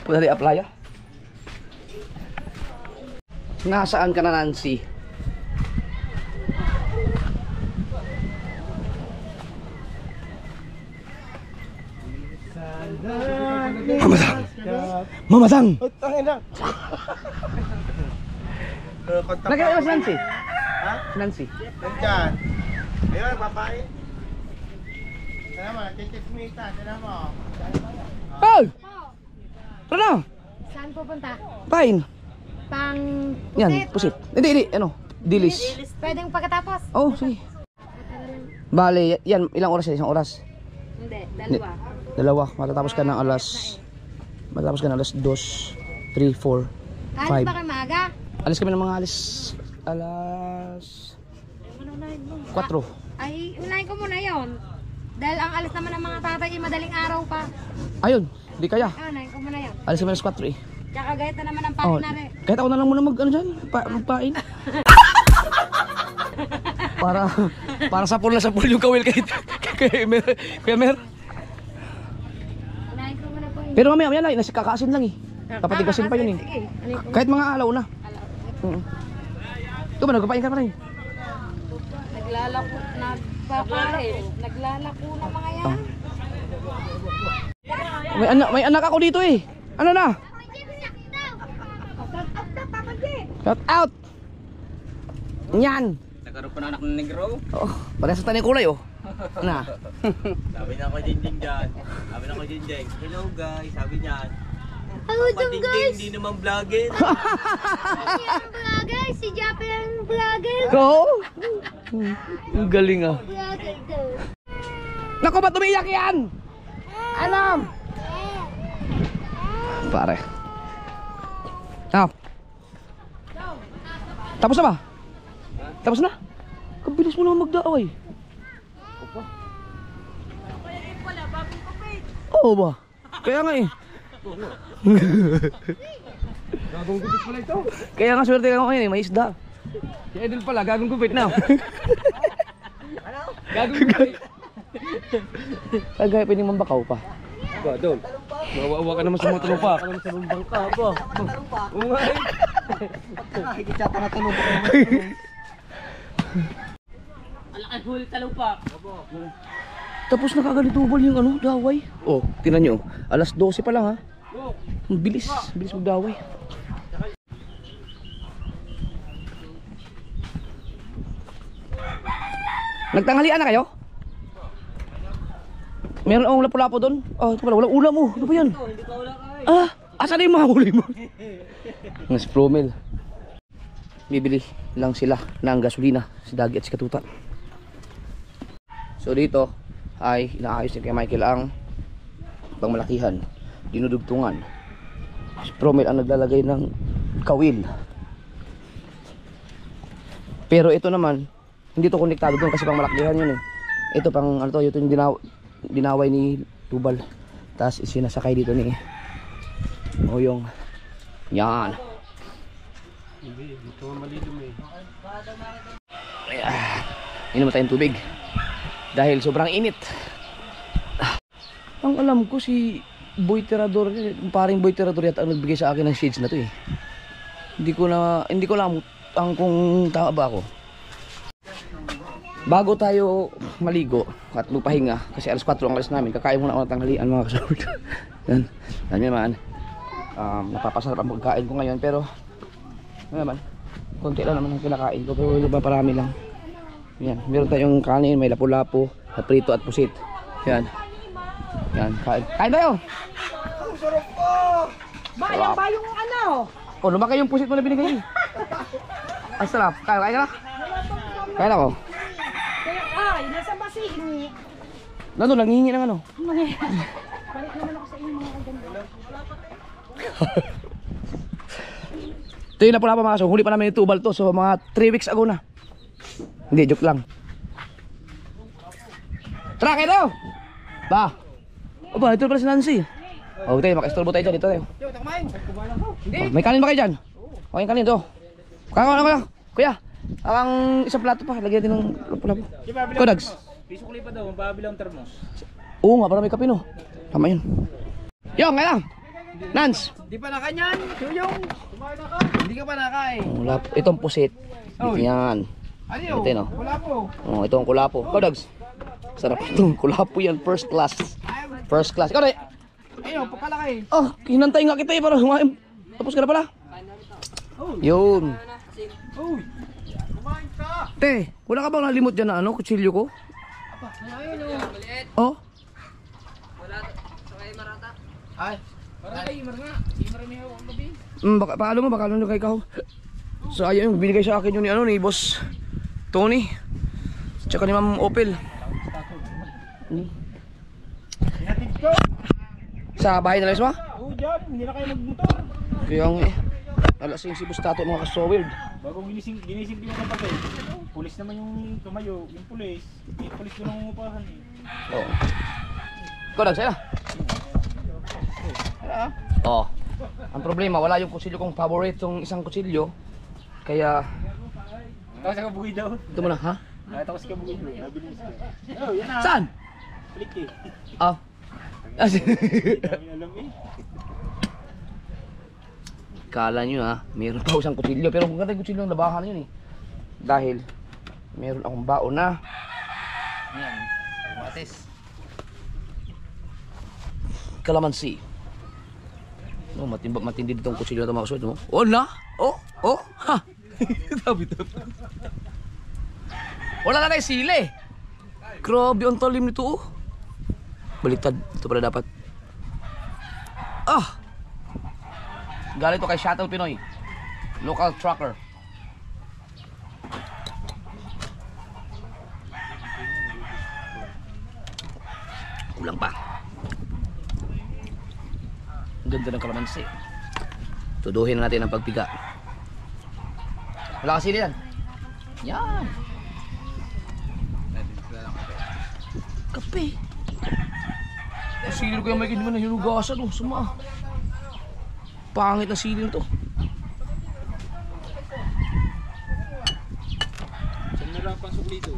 Punta rin apply ah. Nasaan ka na, Nancy? Mamatang! Mamatang! Tangin na. Nakikita si Nancy? Ha? Nancy? Nandyan. Ayun, papain. Tara mo, titismita. Tara mo. Hey! Tara na! Saan pupunta? Pain! Pang Yan, pusit. Hindi. Ano? Dilis. Pwedeng pagkatapos? Oh, sige. Bale, yan. Ilang oras yan? Isang oras? Hindi, dalawa. Dalawa. Matatapos ka ng alas 2, 3, 4, 5. Alis ba kayo maaga? Alis kami ng mga alas 4. Ay, unahin ko muna yon. Dahil ang alis naman ng mga tatay ay madaling araw pa. Ayun, di kaya. Unahin ko muna yon. Alis kami alas 4 eh. Tsaka gayat na naman ang Oh, pakin na rin. kahit ako na lang muna magpain. para sapul na sapul yung kawil kay Mer. Unahin ko muna po yun. Pero mamaya lang, kakaasin lang eh. Papatigasin pa yun eh. Sige, unahin ko. Kahit mga alaw na. Ito ba, nagpapain ka pa rin? Naglalako, naglalako na mga yan. May anak ako dito eh. Ano na? Shout out! Yan! Nagkaroon pa na anak ng negro. Oh, parehas sa tanong kulay oh. Na. Sabi na ako Jinjing dyan. Sabi na ako Jinjing. Hello guys, sabi niyan. Hello guys! Hindi naman vlogger. Yung vlogger, si Jappy ang vlogger. Go! Ang galing ah. Vlogger daw. Naku, ba't umiiyak yan? Alam! Pare. Tapos na ba? Tapos na? Kabilis mo naman magdaaway. Oo ba? Kaya nga eh. Gagong gupit pala ito. Kaya nga swerte ka ngayon eh, may isda. Si Edel pala, gagong gupit na. Gagong gupit. Kagaya pwedeng mambakaw pa. Ba, Dol. Mawawa ka naman sa mga tropa. Ka naman sa bangka ba? Oo nga eh. Higit siya pa na tulog. Alakan huli talupak. Tapos nakaganitubol yung ano, daway. Oh, tinan nyo. Alas 12 pa lang ha. Ang bilis magdaway. Nagtanghalian na kayo? Meron akong lapu-lapo doon. Oh, ito pala, walang ulam mo. Ano ba yan? Asan na yung mga huli mo? Mas promil. Bibili lang sila ng gasolina, si Dagi at si Katuta. So dito ay inaayos ni kay Michael ang pangmalakihan, dinudugtungan. Si Promil ang naglalagay ng kawil. Pero ito naman, hindi to konektado doon kasi pangmalakihan yun eh. Ito pang ano to, ito yung dinaway ni Tubal. Tapos isinasakay dito ni Oyong. Yan. Ito malilom eh. Inom tayong tubig dahil sobrang init. Ang alam ko si Boy Tirador, paring Boy Tirador yata ang nagbigay sa akin ng shades na to eh. Hindi ko alam kung tama ba ako. Bago tayo maligo at magpahinga kasi alas 4 ang alas namin, kakain muna ako ng tanghalian mga kasabot. Yan. Yan naman. Napapasarap ang pagkain ko ngayon pero naman, konti lang naman ang kinakain ko pero iba parami lang. Yan, meron tayong kanin, may lapu-lapu, prito at pusit. Yan. Yan, kain. Kain tayo! Ang sarap po! Bayang ba yung ano? Oh, lumaki yung pusit mo na binigay. Ang sarap. Kain ka na? Kain ako. Ay, nasa basig. Nandun, nangihingi ng ano? Balik naman ako sa inyo mga ganda. Ito yung lapu-lapu mga kaso. Huli pa namin yung Tubal to. So mga 3 weeks ago na. Hindi, joke lang. Tara, kayo tayo! Ba? Aba, ito pala si Nancy. Oh, tayo, maka-istorbo tayo dyan. Dito tayo. Oh, may kanin ba kayo dyan? Okay, kanin to. Kuya, ang isang plato pa. Lagyan din ng lapu-lapu. Kodags. Pisukli pa daw, mababilang termos. Oo nga, para may kape no. Tama yun. Yung, kaya lang. Nans. Di pa nakanyan, Chuyong. Kumain na ka. Hindi ka pa nakain. Itong pusit. Yan. Ano? Ito no. Wala po. Oh, itong kulapo. Kodags. Sarap itong kulapo yan. First class. First class. Ikaw rin. Ayun, pagkalaki. Oh, hinantay nga kita eh para humain. Tapos ka na pala. Yun. Uy, kumain ka. Te, wala ka bang nalimot dyan na ano, kutsilyo ko? Oh? Ay, marami ako ang gabi. Baka paano nyo kay Kaho? So ayun yung binigay sa akin yun ni ano ni Boss Tony. Tsaka ni Ma'am Opel. Hinatid ko. Sa bahay na lang mo? Oo, dyan. Hindi na kayo magmotor. Kaya nga eh. Alasing si Boss Tato mga so weird. Bago ginising ko yung kapatid. Pulis naman yung tumayo, yung pulis. Yung pulis doon ang umupahan eh. Oo. Ikaw nagsaya na? Oo. Ang problema, wala yung kutsilyo kong favorite yung isang kutsilyo. Kaya... Tapos sa kabugoy daw. Ito mo na, ha? Nakita ko sa kabugoy daw. Nabilis ko. Oh, yan na. Saan? Flick eh. Ah. Hindi namin alam eh. Kala nyo ha, meron pa isang kutsilyo. Pero kung ganda yung kutsilyo, labahan yun eh. Dahil, meron akong baon na. Yan, matis. Kalamansi. No, matindi ditong kutsilyo na ito mga kasuot mo. Oh na! Oh! Oh! Ha! Tabi-tabi. Wala na kayo sili. Grabe ang talim nito oh. Baliktad. Ito pala dapat. Ah! Galing to kay Shuttle Pinoy. Local trucker. Kulang pa. Ang ganda ng kalamansi. Tuduhin na natin ang pagpiga. Wala kasi yan. Yan. Kape. Sili ko yung may kinima na hinugasan oh. Suma. Pangit na sili to. Saan na lang pang suklito?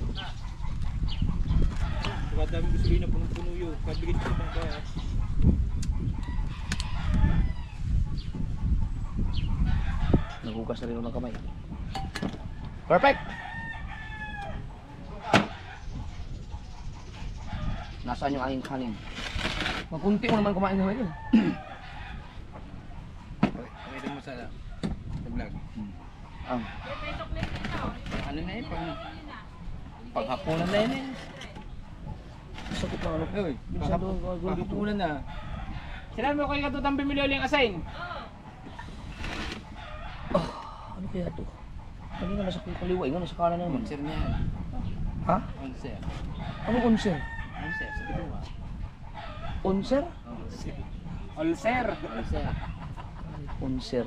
Baka daming gasolina, punong-puno yun. Kabigit ko pang kaya. Nagugas na rin ng kamay. Perfect! Nasaan yung aking kanin? Makunti mo naman kumain naman yun. Sa vlog. Ang Ano na yun? Paghapunan na yun eh. sakit na ano. Uy, paghapunan na. Sinabi mo kayo katutang bimili ulit ang asain? Ano kaya to? Kanina nasa kaliwa, nga nasa kanan naman. Sir niya yan. Ha? Onser. Anong unser? Onser, sabi ko ba? Unser? Ulcer. Ulcer. Unser.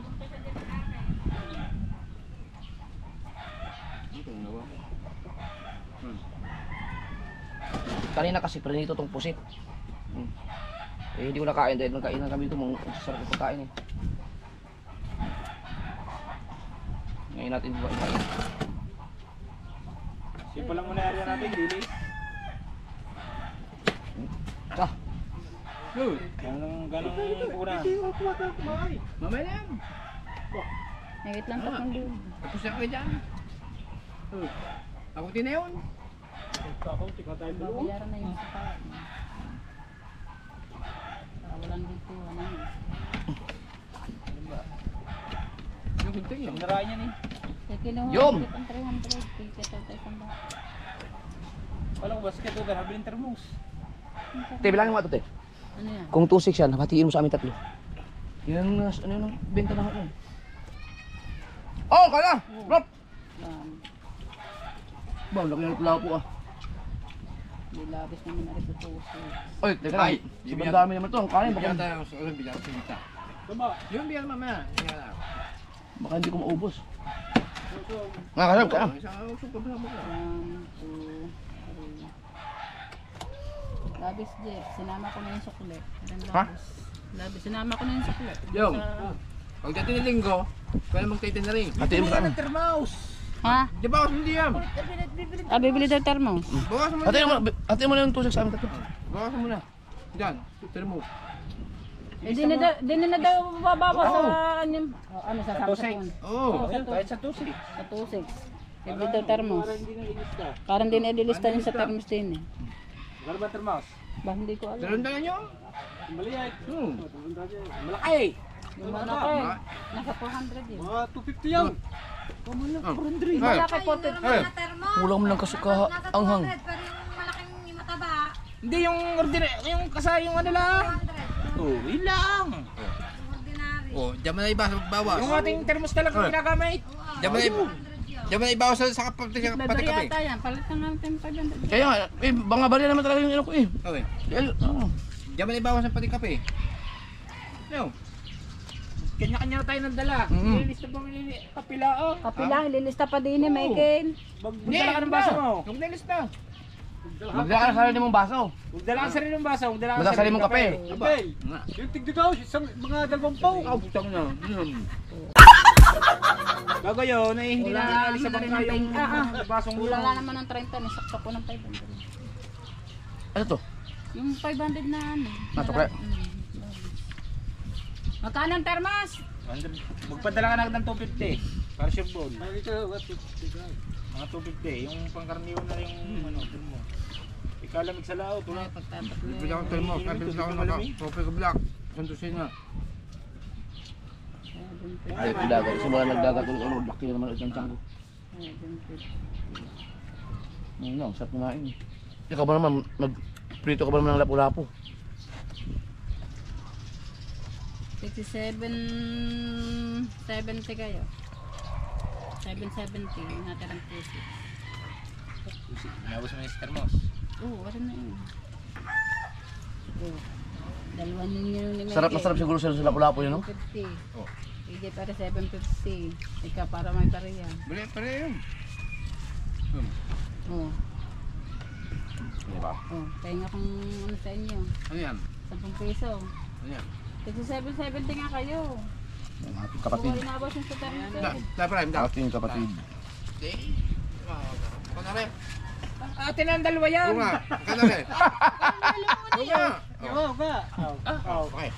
Kanina kasi prinito tong pusit. Eh hindi ko nakain dahil nung kainan kami ito, sarap ng pagkain eh. Ngayon natin buwan kain. Simple lang muna area natin, Dili. Ah, Ganong puna. Mamaya na yan. Nagit lang pa kung doon. Tapos na kayo dyan. Ako din na yun. Babayaran na yung saka. Walang dito, ano yun. Yung gunting yun. Naraan yan eh. Kaya kinuha Yum! ko ang 300. Kaya tayo isang ba. Walang basket ito. Habiling termos. te, bilangin mo ito te. Ano yan? Kung 2.6 yan, hatiin mo sa amin tatlo. Yan ang ano yung benta na ako. Oh, kaya! Rob! Ba, laki na pula po ah. Dilabis naman na rin ito. Oy, teka lang. Sobrang dami naman ito. Ang kanin, baka, Bigyan tayo. Bigyan tayo sa kita. Yung bigyan mamaya. baka hindi ko maubos. Nga, kasab ka. Isang super na mo. 1, 2, 3. Labis, Jeff. Sinama ko na yung sukle. Ha? Labis. Sinama ko na yung sukle. Yung. Pagdating ng linggo, kaya magtitin na rin. Hatiin mo sa amin. Termos. Ha? Di ba hindi yan? Ah, bibili daw termos. Bawasan mo Hatiin mo na yung 2.6 sa amin tatlo. Bawasan mo na. Diyan. Termos. Eh, di na daw bababa sa ano sa sampung. Oo. Kahit sa tusi. Sa 2.6. Bibili daw termos. Parang din ililista niya sa termos din eh. Gano'n ba termos? Ba, hindi ko alam. Dalawang dala nyo? Maliit. Malaki. Yung malaki. Nasa 400 yun. Mga 250 yan. Malaki po. Kulang mo ng kasuka anghang. Hindi yung ordinary, yung kasaya yung ano lang. Oh, yun lang. Oh, diyan mo na ibawas. Yung ating termos talaga ginagamit. Diyan mo na ibawas sa pati Libre kape. yata yan. Palit na natin 500. Kaya nga, eh, banga bali naman talaga yung ino ko eh. Okay. Oh. Diyan mo na ibawas sa pati kape. No. Kanya-kanya tayo ng dala. Nililista ba mo kapila oh? Kapila, ililista pa din eh, Michael. Magdala ka ng baso mo. Huwag nilista. Magdala ka ng sarili mong baso. Magdala ka sarili ng baso. Magdala ka Magdala sarili mong kape. Yung tigdigaw, mga dalawang pao. Butang na. Bago yun, eh, hindi na alis sa bangka yung basong Kulang ulang. lang naman ng 30, nisakto ko ng 500. Ano to? Yung 500 na ano. Natukle. Magkano ang termos? Magpadala ka na ng 250 para sure ball. Mga 250, yung pangkarniyo na yung ano, dun mo. Ikalamig sa lao, tulad. Bibili ako ng termos, bibili ako ng Tropic Black. Sandusin na. Ay, dagat. Simula nagdagat ulit. Laki na naman ulit ng tiyan ko. Ayun lang, sarap kumain. Ikaw ba naman, prito ka ba naman ng lapu-lapu? 67.70 kayo. 7.70 natirang puso. Inabos mo yung termos. Oo, ano na yun. Dalawa ninyo ni Michael. Sarap na sarap siguro sa lapu-lapu yun, no? 750. EJ para 750. Ikaw para may pareha. Bili, pare yun. Oo. Diba? Oh, kaya nga kung ano sa inyo. Ano yan? 10 piso. Ano yan? Kasi 770 nga kayo. Ang ating kapatid. Kung inabos yung sa termos. Prime, da. Ating kapatid. Hindi. Kanare. Ate na ang dalawa yan. Oo nga. Kanare. Oo nga. Oo nga. Okay.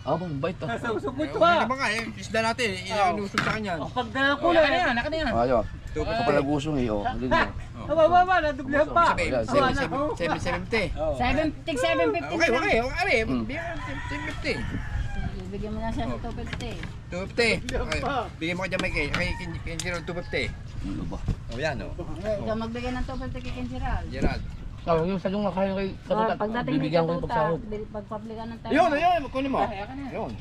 Ah, bang bait ah. Usok mo ito ba? Ano ba nga eh? Isda natin. Inusog sa kanya. Pag kulay. Naka na yan. Naka na yan. Ayaw. Ito pala gusong eh. Oh, hindi mo. Aba, naduglahan pa. 770. 750. Okay. 750. Bigyan mo na siya ng 250. 250. Okay. Bigyan mo ka dyan, Mike. Kay Kenjiro, 250. Ano ba? O yan, o. Ikaw magbigay ng 250 kay Kenjiral. Gerald. Oh, yung sadyong nakain kay Katutak. Pagdating ni Bibigyan ko yung Katutak, pagsahod. pagpablikan ng termo. Ayun, ayun. Kunin mo. Ayun.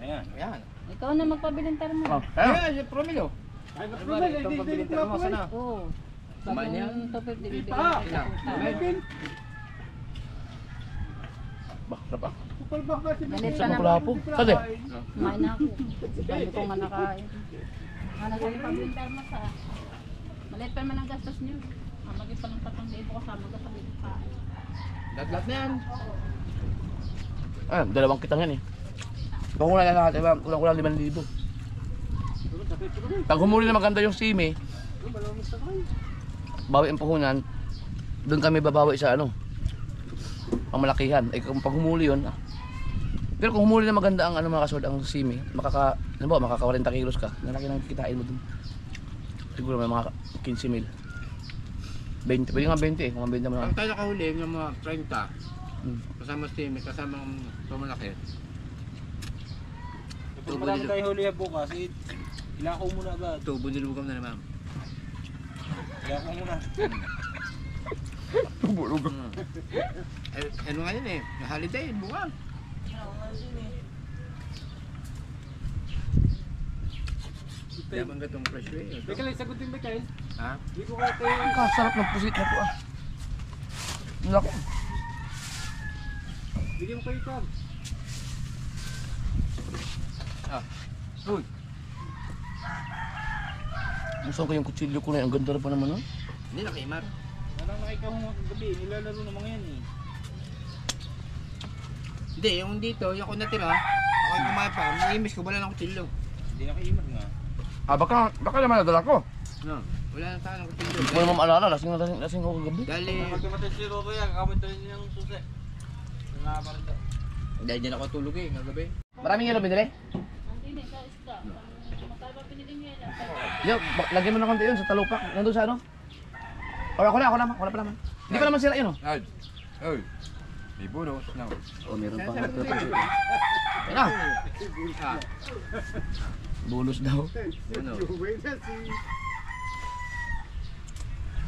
Ayan. Ayan. Ikaw na magpabiling termo. Ayan, yung promilo. Ay, ito ang pabiling termo. Sana. Oo. Kumain niya? Yung 250 bibigyan ng Katutak. Bah, sarap ah. Galit ka Sa na. pula po. Kasi, Kumain na ako. Sabi ko nga nakain. Ano sa pabiling termo sa... Maliit pa naman ang gastos niyo. Maging pa ng 3,000 kasama ka sa bilang pa. Lat na yan. dalawang kitang yan eh. Kung wala na lahat, diba? Kulang 5,000. Pag humuli na maganda yung simi, bawi ang puhunan, doon kami babawi sa ano, pamalakihan. Eh kung pag humuli yun, pero kung humuli na maganda ang ano mga kasod, ang simi, makaka 40 kilos ka, nalaki nang kitain mo doon. Siguro may mga 15,000. 20, pwede nga 20 eh, kung 20 mo na. Ang tayo nakahuli ng mga 30. Kasama steam, kasama ang pamalaki. Kung marami tayo huli bukas, ilako muna agad. Tubo nilugam na naman. Ilako muna. Tubo-lugam. Ano nga yun eh, holiday, bukas. Kaya bang gatong fresh eh. Beka lang, sagutin ba kayo? Ha? Hindi ko kaya tayo. Ang kasarap ng pusit na po ah. Lako. Bigyan mo kayo ito. Uy. Gusto ko yung kutsilyo ko na yun. Ang ganda na pa naman nun. Hindi na kaimar. Parang nakikaw mo gabi, nilalaro ng mga yan eh. Hindi, yung dito, yung ako natira, ako yung kumain pa, naiimis ko, wala lang kutsilyo. Hindi nakaimag nga. Baka naman nadala ko. No, wala na saan ang kutsilyo. Hindi ko naman maalala. Lasing ako kagabi. Dali, Magkamatay si Roro yan, kakamit rin niya ng susi. Nangaparin daw. dahil dyan ako tulog eh, kagabi. Maraming yelo binili? Hindi, sa isda. Magkano pa pinili niya yan? Yo, lagyan mo na konti yun sa talupak. Nandun sa ano? Or ako na. Wala pa naman. Hindi pa naman sila yun oh. Ay, ay, may bonus na. Oh, meron pa. Ayun na. Bonus daw. Bonus.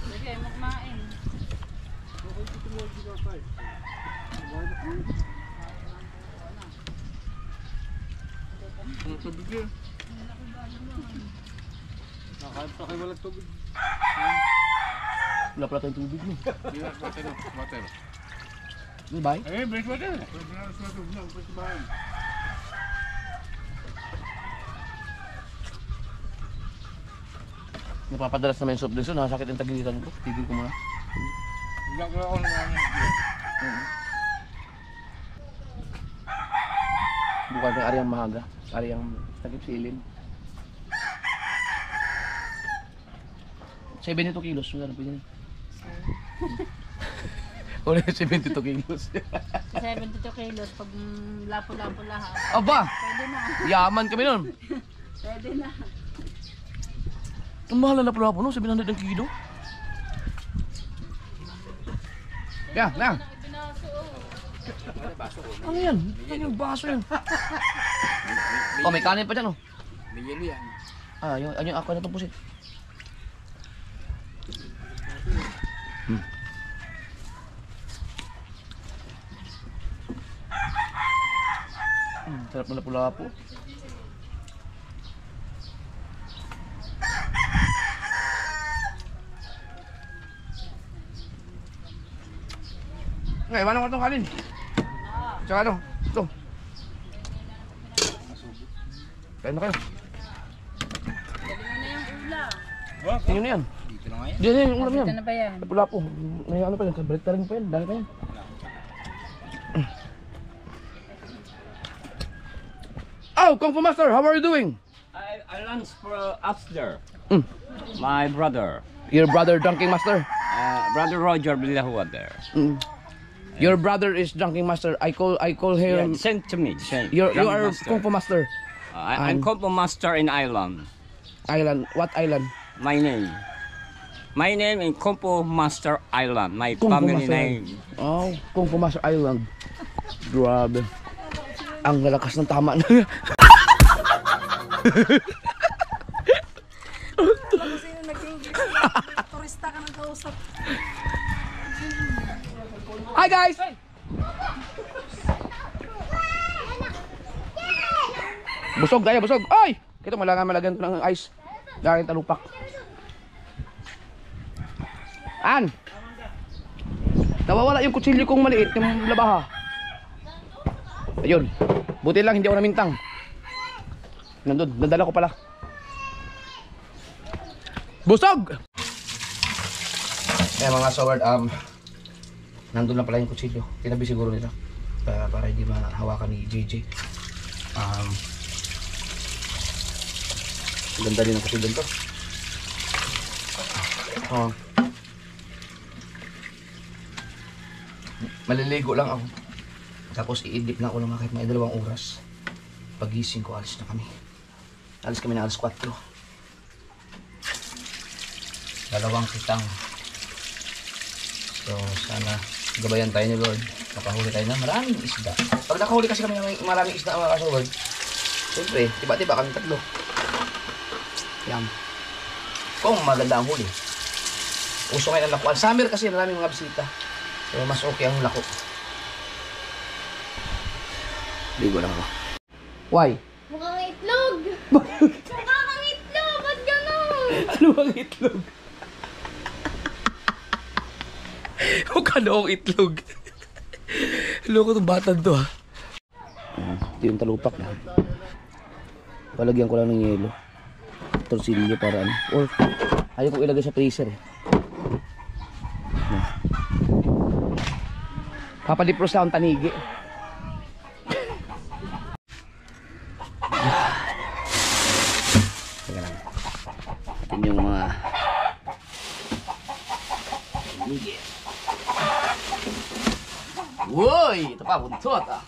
Sige, magmain. Ang tubig yun. Nakahit pa kayo walang tubig. Wala pala tayong tubig mo. Water. Di ba? Eh, break water. Napapadalas naman yung soft drinks yun. Nakasakit yung tagiliran ko. Tigil ko muna. Biglang ko ako naman. Bukan yung Ariang Mahaga. Ariang Takip Silin. 72 kilos. Wala na pwede na. Wala yung 72 kilos. 72 kilos pag lapo-lapo lahat. Aba! Pwede na. Yaman kami nun. Pwede na. Ang mahal na pala po no? 700 ang kilo. Yeah, na. Ano yan? Ano yung baso yan? Oh, may kanin pa dyan oh. May yelo yan. Ah, yung ako na itong pusit. Sarap na pula po. Ngayon, iwanan ko itong kanin. Tsaka ano, ito. Kain na kayo. Tingin na yan. Dito na nga yan. Diyan yan, yung ulam yan. Ito na ba yan? Pula po. May ano pa yan, balik na rin pa yan. Dali pa yan. Oh, Kung Fu Master, how are you doing? I lunch for upstairs. Mm. My brother, Your brother drinking master. brother Roger Villahua there. Mm. Your brother is drinking master. I call Yeah, him. sent to me. Sent. You Young are master. Kung Fu Master. I'm Kung Fu master in Ireland. Island. What island? My name. My name is Kung Fu Master Island. My Kung Fu family Master. name. Oh, Kung Fu Master Island. Grabe. Ang lalakas ng tama na. Turista ka ng kausap. Hi guys! Busog tayo, busog. Ay! Kito malagyan ko ng ice. Galing talupak. An! Nawawala yung kutsilyo kong maliit, yung labaha. Ayun. Buti lang hindi ako namintang. Nandun, nadala ko pala. Busog! Kaya mga soward, nandun lang pala yung kutsilyo. Tinabi siguro nila. Para hindi mahawakan ni JJ. Ganda rin ang kutsilyo to. Maliligo lang ako. Tapos i-edit na ako ng kahit may 2 oras. Pagising ko, alis na kami. Alis kami na alas 4. 2 kitang. So sana gabayan tayo ni Lord. Nakahuli tayo na maraming isda. Pag nakahuli kasi kami ng maraming isda mga kasoward, siyempre, tiba-tiba kami 3. Yan. Kung maganda ang huli. Uso ngayon ang lakuan. Summer kasi maraming mga bisita. So mas okay ang lako. Ligo lang ako. Why? Mukhang itlog! Mukhang itlog! Ba't gano'n? Ano ang itlog? Mukha na akong itlog. Loko itong batang to ha. Ito yung talupak na. Palagyan ko lang ng yelo. Torsilyo para ano. Or ayaw ko ilagay sa freezer eh. Papalipros na akong tanigi. Teka lang. Atin yung mga tanigi. Woy! Ito pa, buntot ah.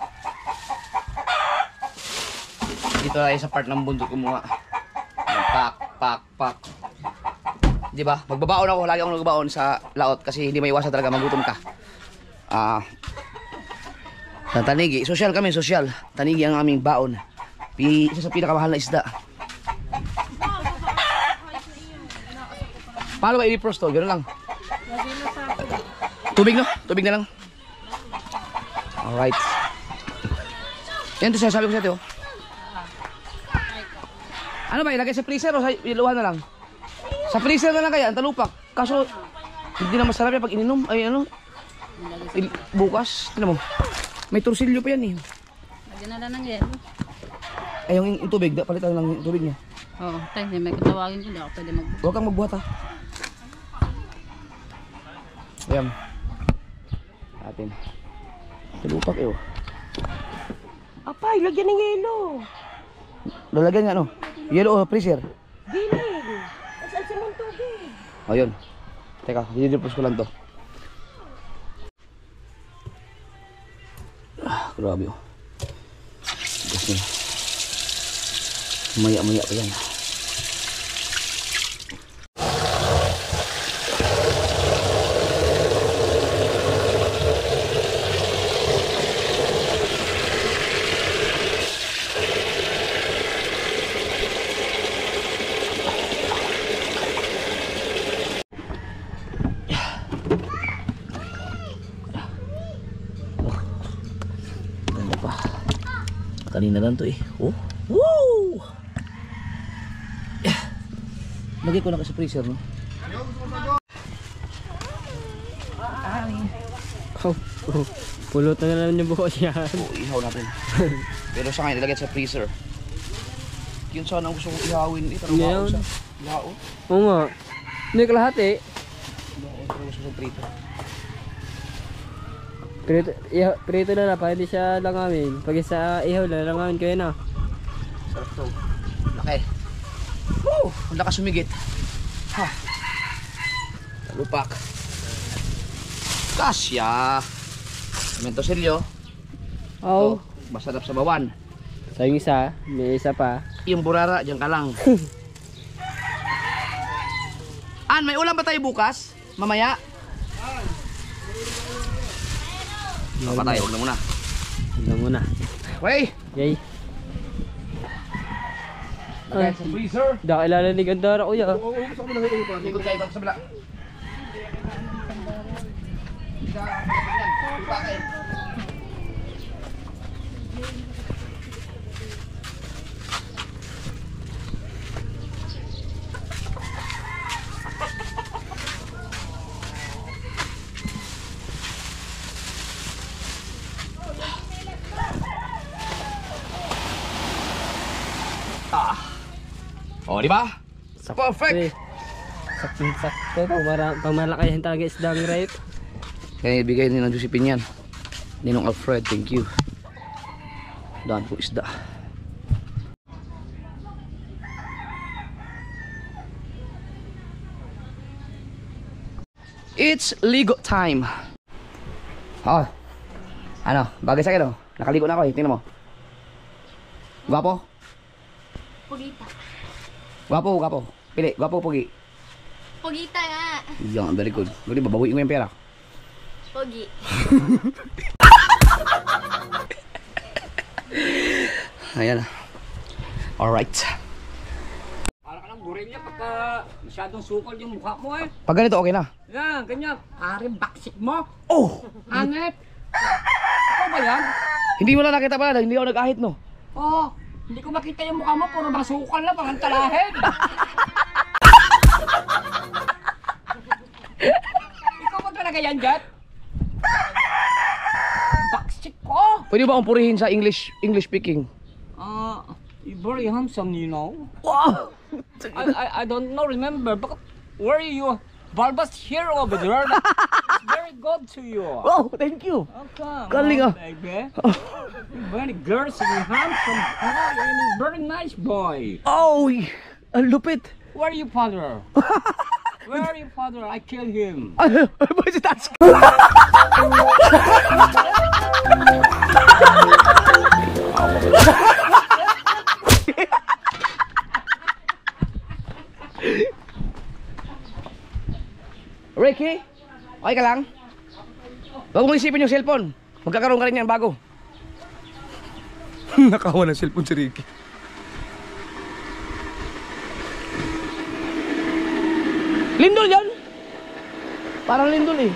Dito tayo sa part ng bundok kumuha. Pak. Di ba? Magbabaon ako. Lagi akong nagbabaon sa laot kasi hindi may iwasan talaga magutom ka. Tanigi. Social kami, social. Tanigi ang aming baon. Isa sa pinakamahal na isda. Paano ba i-defrost to? Gano'n lang. Tubig no? Tubig na lang. Alright. Yan ito sinasabi ko sa ito. Ano ba, ilagay sa freezer o sa iluhan na lang? Sa freezer na lang kaya, ang talupak. Kaso, hindi na masarap yan pag ininom. Ay ano, bukas, tinan mo. May torsilyo pa yan eh. Lagyan na lang ng yelo. Ay, yung tubig, palitan lang yung tubig niya. Oo, tayo, may katawagin ko, hindi ako pwede magbuhat. Huwag kang magbuhat ha. Ayan. Atin. Talupak eh oh. Apay, lagyan ng yelo. Lalagyan nga ano? Yelo o freezer? Giling. Saan sa mong tubig? O yun. Teka, dinidipos ko lang to. Grabe oh. Gas nila. Maya-maya pa yan. Kanina lang to eh. Oh. Woo! Lagay ko lang sa freezer no. Pulot na naman yung buko siya. Oo, ihaw natin. Pero sa ngayon, ilagay sa freezer. Yun sana ang gusto kong ihawin. Pero lao sa lao. Oo nga. Hindi kalahati. Pero gusto kong prito. Prito na pa, hindi siya langamin. Pag isa ihaw na langamin kayo na. Sarap to. Laki. Woo! Ang lakas sumigit. Ha. Talupak. Kasya. Mentosilyo. Oo. Masarap sa bawan. So yung isa, may isa pa. Yung burara, dyan ka lang. An, may ulam ba tayo bukas? Mamaya? Ano pa tayo? Huwag na muna. Tignan mo na. Wey! Yay. Lagay sa freezer. Dahil kilala ni Gandara kuya. Oo, sa kabila. Likod kayo, sa kabila. Oh, di ba? Perfect! Saktong-sakto. Pamalakayan talaga isdang right. Kaya ibigay ni ng Josephine yan. Ninong Alfred, thank you. Daan po isda. It's ligo time. Oh. Ano, bagay sa akin, oh. Nakaligo na ako eh, tingnan mo. Gwapo? Pugita. Gwapo, gwapo. Pili, gwapo, pugi. Pugita nga. Yan, very good. Hindi, babawiin ko yung pera. Pugi. Ayan. Alright. Parang ka ng gorilla pagka masyadong sukal yung mukha mo eh. Pag ganito, okay na. Yan, ganyan. Aring baksik mo. Oh! Hanep. Ikaw ba yan? Hindi mo lang nakita pala, hindi ako nag-ahit, no? Oo. Hindi ko makita yung mukha mo. Puro masukal na, parang talahin. Ikaw ba talaga yan, Jet? Baksik ko. Pwede ba akong purihin sa English speaking? You're very handsome, you know. Wow! I don't know, remember, but where are you? Bulbous hair over there. It's very good to you. Oh, thank you. Oh, come Galing, on, ah. baby. You're very girls and you're handsome boy and you're very nice boy. Oh, ang lupit. Where are your father? Where are your father? I kill him. Boy, si Tats. Ricky, okay ka lang? Huwag mong isipin yung cellphone. Magkakaroon ka rin yan bago. Nakawa ng cellphone si Ricky. Lindol yan. Parang lindol eh.